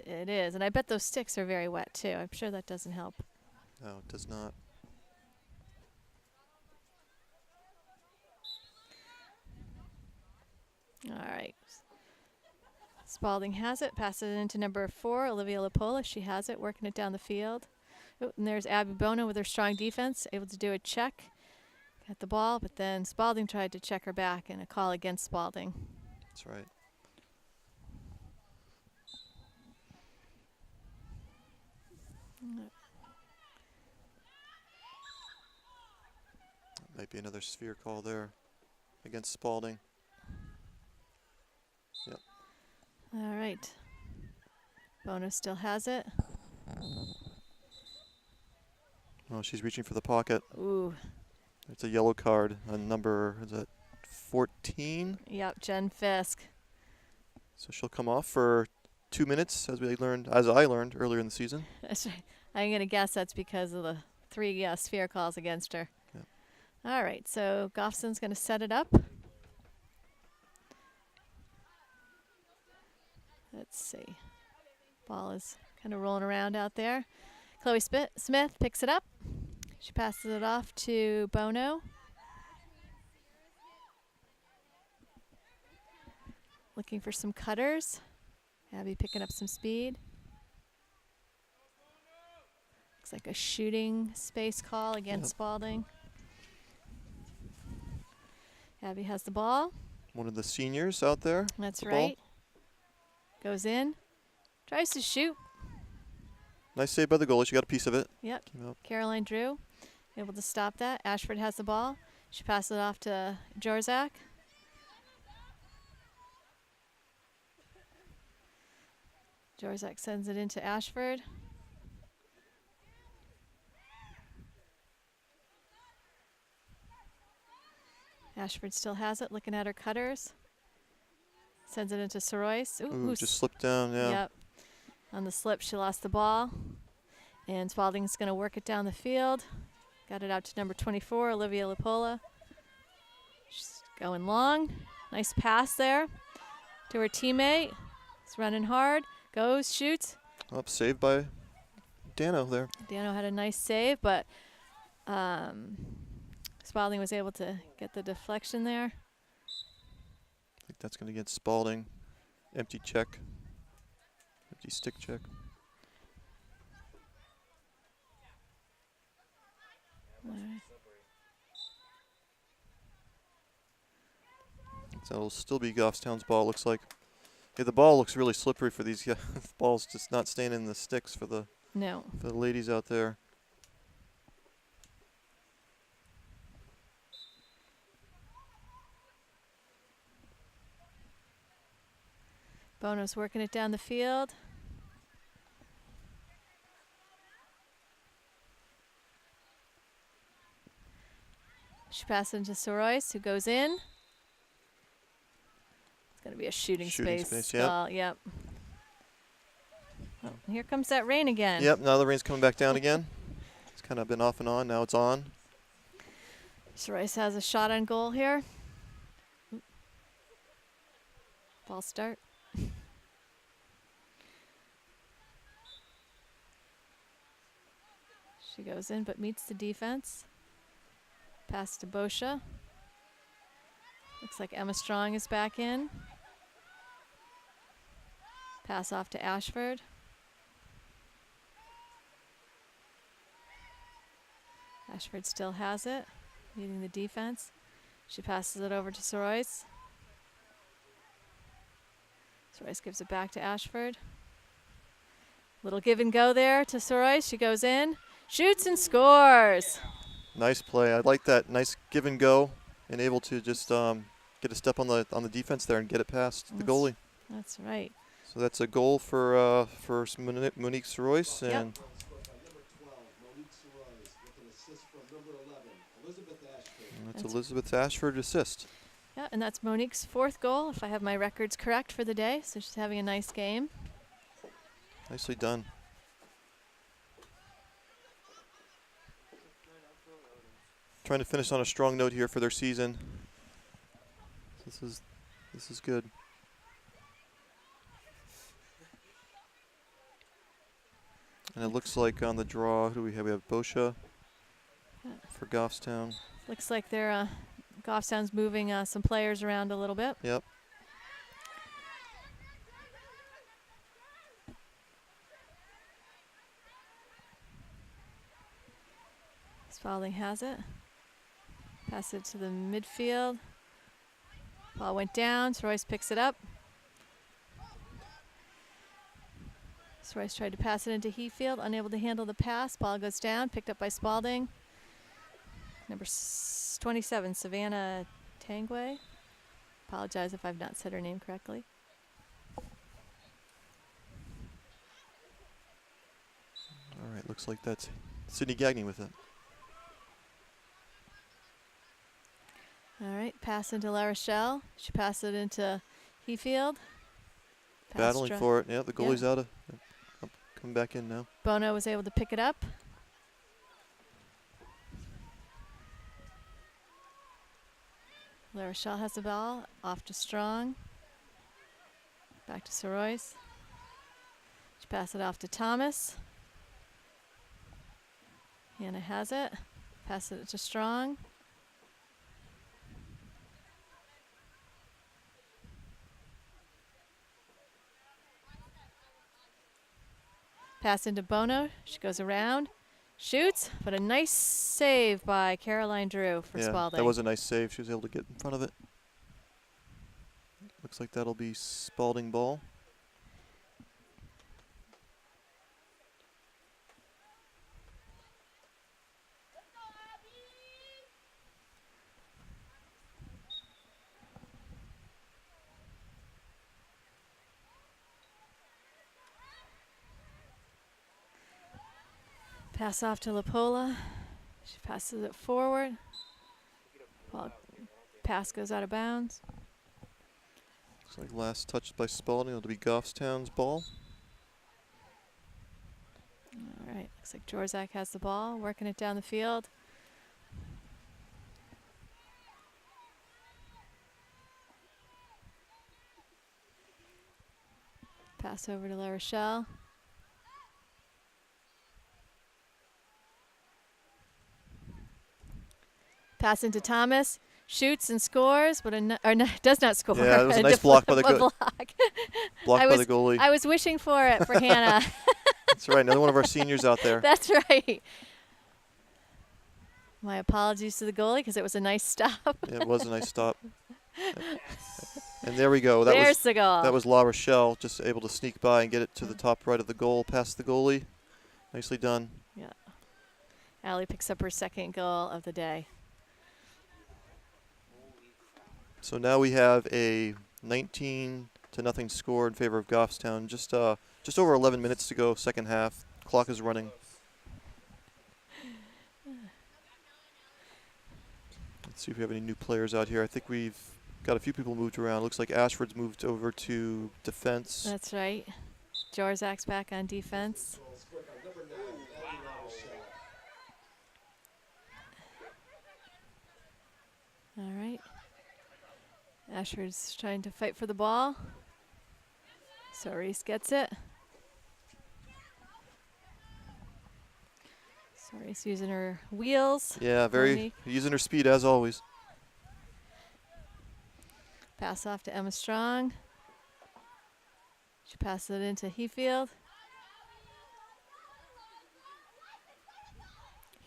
It is, and I bet those sticks are very wet too. I'm sure that doesn't help. know. No, it does not. All right. Spaulding has it, passes it into number 4, Olivia Lapola. She has it, working it down the field. Oh, and there's Abby Bono with her strong defense, able to do a check. Got the ball, but then Spaulding tried to check her back, and a call against Spaulding. That's right. Might be another sphere call there against Spaulding. Yep. All right. Bono still has it. Oh, she's reaching for the pocket. Ooh, It's a yellow card on number, is that 14? yep, Jen Fisk. So she'll come off for 2 minutes, as I learned earlier in the season. That's right. I'm going to guess that's because of the 3 sphere calls against her. Yep. All right, so Goffson's going to set it up. Let's see. Ball is kind of rolling around out there. Chloe Smith picks it up. She passes it off to Bono. Looking for some cutters. Abby picking up some speed. Looks like a shooting space call against Yep. Spaulding. Abby has the ball. One of the seniors out there. That's the ball. right. Goes in. Tries to shoot. Nice save by the goalie. She got a piece of it. Yep. Came up. Caroline Drew able to stop that. Ashford has the ball. She passes it off to Jorzak. Jorzak sends it into Ashford. Ashford still has it, looking at her cutters. Sends it into Sorois. Ooh, just slipped down, yeah. Yep. On the slip, she lost the ball. And Spaulding's going to work it down the field. Got it out to number 24, Olivia Lapola. She's going long. Nice pass there to her teammate. It's running hard. Goes, shoots. Up, saved by Dano there. Dano had a nice save, but Spaulding was able to get the deflection there. I think that's going to get Spaulding. Empty check. Empty stick check. All right. So it'll still be Goffstown's ball, looks like. Yeah, the ball looks really slippery for these guys. The ball's just not staying in the sticks for the ladies out there. Bono's working it down the field. She passes into Sorois, who goes in. It's going to be a shooting space. Yep. Yep. Oh, here comes that rain again. Yep, now the rain's coming back down again. It's kind of been off and on. Now it's on. Sorois has a shot on goal here. Ball start. She goes in but meets the defense. Pass to Boscia. Looks like Emma Strong is back in. Pass off to Ashford. Ashford still has it, leading the defense. She passes it over to Sorois. Sorois gives it back to Ashford. Little give and go there to Sorois. She goes in, shoots and scores. Nice play. I like that. Nice give and go, and able to just get a step on the defense there and get it past the goalie. That's right. So that's a goal for Monique Sorois, and Number 12, Monique Sorois, with an assist from number 11, Elizabeth Ashford. that's Elizabeth Ashford assist. Yeah, and that's Monique's 4th goal, if I have my records correct for the day. So she's having a nice game. Nicely done. Trying to finish on a strong note here for their season. This is good. And it looks like on the draw, who do we have? We have Boscia for Goffstown. Looks like they're Goffstown's moving some players around a little bit. Yep. Spaulding has it. Pass it to the midfield. Ball went down. Sorois picks it up. Sorois tried to pass it into Heathfield, unable to handle the pass. Ball goes down, picked up by Spaulding. Number 27, Savannah Tangway. Apologize if I've not said her name correctly. All right, looks like that's Sydney Gagney with it. All right, pass into La Rochelle. She passed it into Heathfield. Battling for it. Yeah, the goalie's out of. Come back in now. Bono was able to pick it up. La Rochelle has the ball. Off to Strong. Back to Sorois. She passed it off to Thomas. Hannah has it. Pass it to Strong. Pass into Bono. She goes around, shoots, but a nice save by Caroline Drew for Spaulding. That was a nice save. She was able to get in front of it. Looks like that'll be Spaulding ball. Pass off to Lapola. She passes it forward. Well, pass goes out of bounds. Looks like last touch by Spaulding. It'll be Goffstown's ball. All right, looks like Jorzak has the ball, working it down the field. Pass over to La Rochelle. Pass into Thomas. Shoots and scores, but does not score. Yeah, it was a nice block by the block. Blocked by the goalie. I was wishing for it for Hannah. That's right. Another one of our seniors out there. That's right. My apologies to the goalie because it was a nice stop. Yeah, it was a nice stop. And there we go. There's the goal. That was La Rochelle, just able to sneak by and get it to the top right of the goal, past the goalie. Nicely done. Yeah. Allie picks up her second goal of the day. So now we have a 19-0 score in favor of Goffstown. Just over 11 minutes to go, second half. Clock is running. Let's see if we have any new players out here. I think we've got a few people moved around. Looks like Ashford's moved over to defense. That's right. Jorzak's back on defense. All right. Ashford's trying to fight for the ball. So Reese gets it. So Reese using her wheels. Yeah, very using her speed as always. Pass off to Emma Strong. She passes it into Heafield.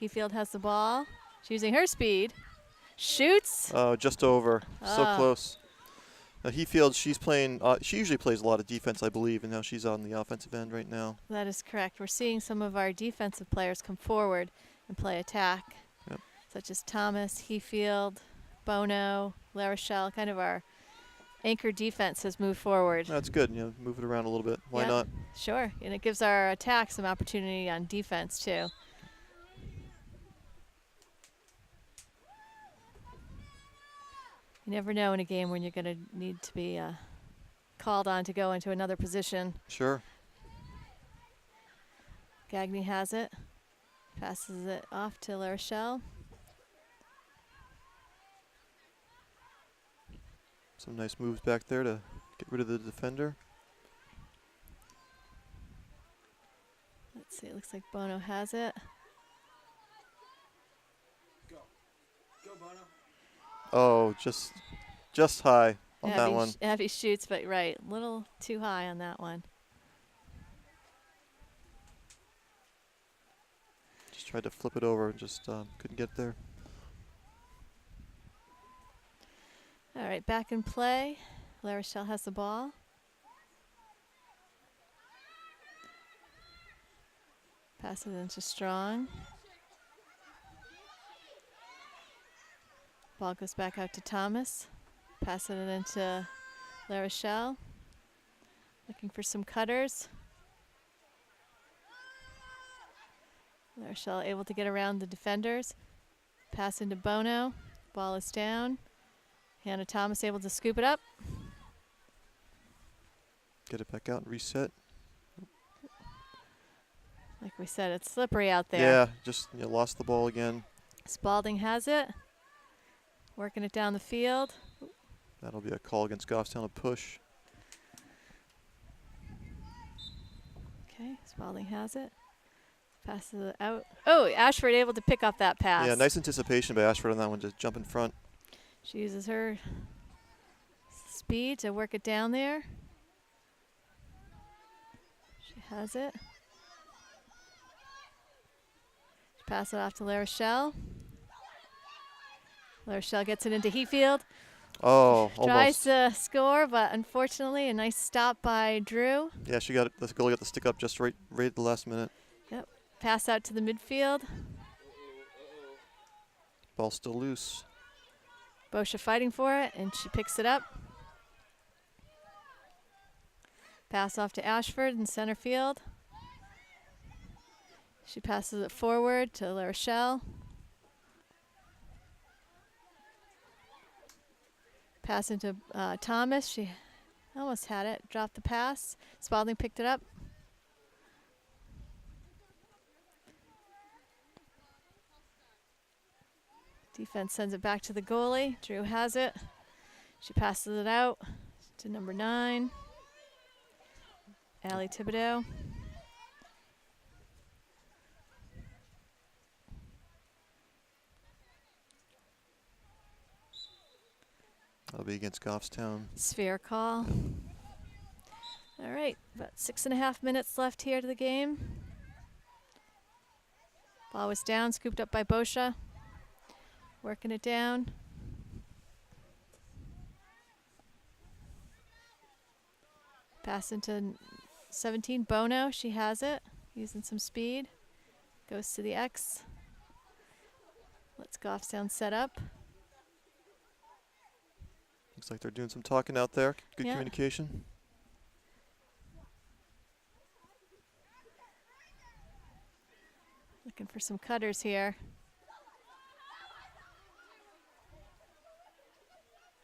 Heafield has the ball. She's using her speed. Shoots. Oh, just over. So Ah. close. Heafield, she's playing. She usually plays a lot of defense, I believe, and now she's on the offensive end right now. That is correct. We're seeing some of our defensive players come forward and play attack, Yep. such as Thomas, Heafield, Bono, La Rochelle. Kind of our anchor defense has moved forward. That's good. You know, move it around a little bit. Why Yep. not? Sure, and it gives our attack some opportunity on defense too. You never know in a game when you're going to need to be called on to go into another position. Sure. Gagne has it. Passes it off to La Rochelle. Some nice moves back there to get rid of the defender. Let's see, it looks like Bono has it. Go Bono. Oh, just high on that one. Abby shoots, but right, a little too high on that one. Just tried to flip it over, just couldn't get there. All right, back in play. La Rochelle has the ball. Pass it into Strong. Ball goes back out to Thomas. Passing it into La Rochelle. Looking for some cutters. La Rochelle able to get around the defenders. Pass into Bono. Ball is down. Hannah Thomas able to scoop it up. Get it back out and reset. Like we said, it's slippery out there. Yeah, just lost the ball again. Spaulding has it. Working it down the field. That'll be a call against Goffstown, a push. Okay, Spaulding has it. Passes it out. Oh, Ashford able to pick up that pass. Yeah, nice anticipation by Ashford on that one, just jump in front. She uses her speed to work it down there. She has it. She passes it off to La Rochelle. La Rochelle gets it into Heafield. Oh, Tries almost. to score, but unfortunately a nice stop by Drew. Yeah, she got it. The goalie got the stick up just right at the last minute. Yep. Pass out to the midfield. Ball still loose. Boscia fighting for it, and she picks it up. Pass off to Ashford in center field. She passes it forward to La Rochelle. Pass into Thomas. She Almost had it. Dropped the pass. Spaulding picked it up. Defense sends it back to the goalie. Drew has it. She passes it out to number 9, Allie Thibodeau. That'll be against Goffstown. Sphere call. All right, about 6.5 minutes left here to the game. Ball was down, scooped up by Boscia. Working it down. Pass into 17, Bono. She has it, using some speed. Goes to the X. Lets Goffstown set up. Looks like they're doing some talking out there. Good Yeah. communication. Looking for some cutters here.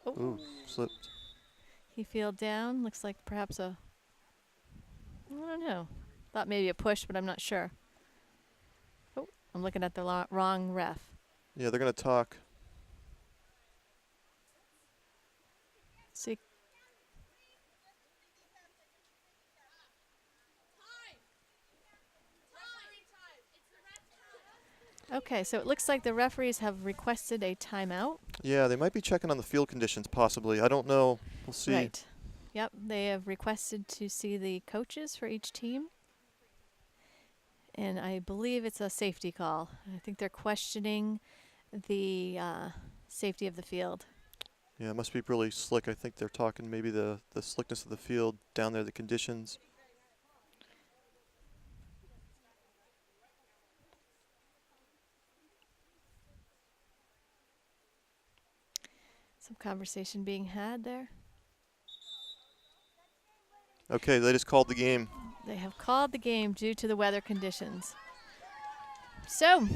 Oh, Ooh, slipped. he field down. Looks like perhaps I don't know. Thought maybe a push, but I'm not sure. Oh, I'm looking at the wrong ref. Yeah, they're going to talk. See. Okay, so it looks like the referees have requested a timeout. Yeah, they might be checking on the field conditions possibly. I don't know. We'll see. Right. Yep, they have requested to see the coaches for each team. And I believe it's a safety call. I think they're questioning the safety of the field. Yeah, it must be really slick. I think they're talking maybe the slickness of the field down there, the conditions. Some conversation being had there. Okay, they just called the game. They have called the game due to the weather conditions. So,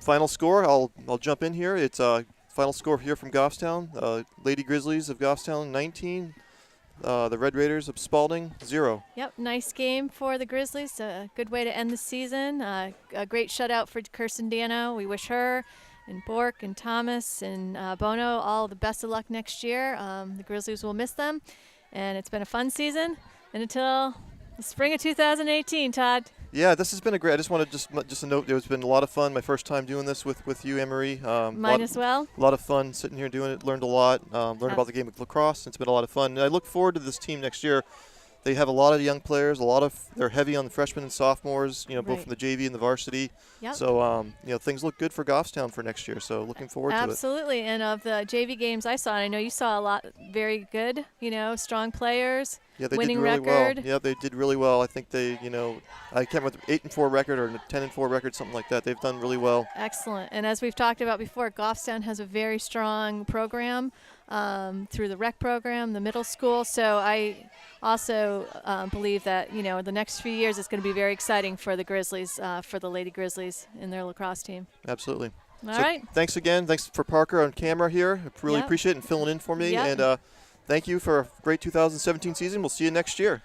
Final score, I'll jump in here. It's final score here from Goffstown. Lady Grizzlies of Goffstown 19. The Red Raiders of Spaulding 0. yep, nice game for the Grizzlies. A good way to end the season. A great shutout for Kirsten Dano. We wish her and Bork and Thomas and Bono all the best of luck next year. The Grizzlies will miss them. And it's been a fun season. And until the spring of 2018, Todd. Yeah, this has been a great. I just wanted just a note. It's been a lot of fun. My first time doing this with you, Anne-Marie. Mine as well. A lot of fun sitting here doing it. Learned a lot. Learned about the game of lacrosse. It's been a lot of fun. And I look forward to this team next year. They have a lot of young players. They're heavy on the freshmen and sophomores. Both Right. from the JV and the varsity. Yep. So things look good for Goffstown for next year. So looking forward to it. Absolutely. And of the JV games I saw, and I know you saw a lot, very good, strong players. Yeah, they winning did really record. well. Yeah, they did really well. I think they, I can't remember, 8-4 record or 10-4 record, something like that. They've done really well. Excellent. And as we've talked about before, Goffstown has a very strong program through the rec program, the middle school. So I also believe that, the next few years it's going to be very exciting for the Grizzlies, for the Lady Grizzlies and their lacrosse team. Absolutely. All So right. Thanks again. Thanks for Parker on camera here. I really Yep. appreciate it and filling in for me. Yep. And thank you for a great 2017 season. We'll see you next year.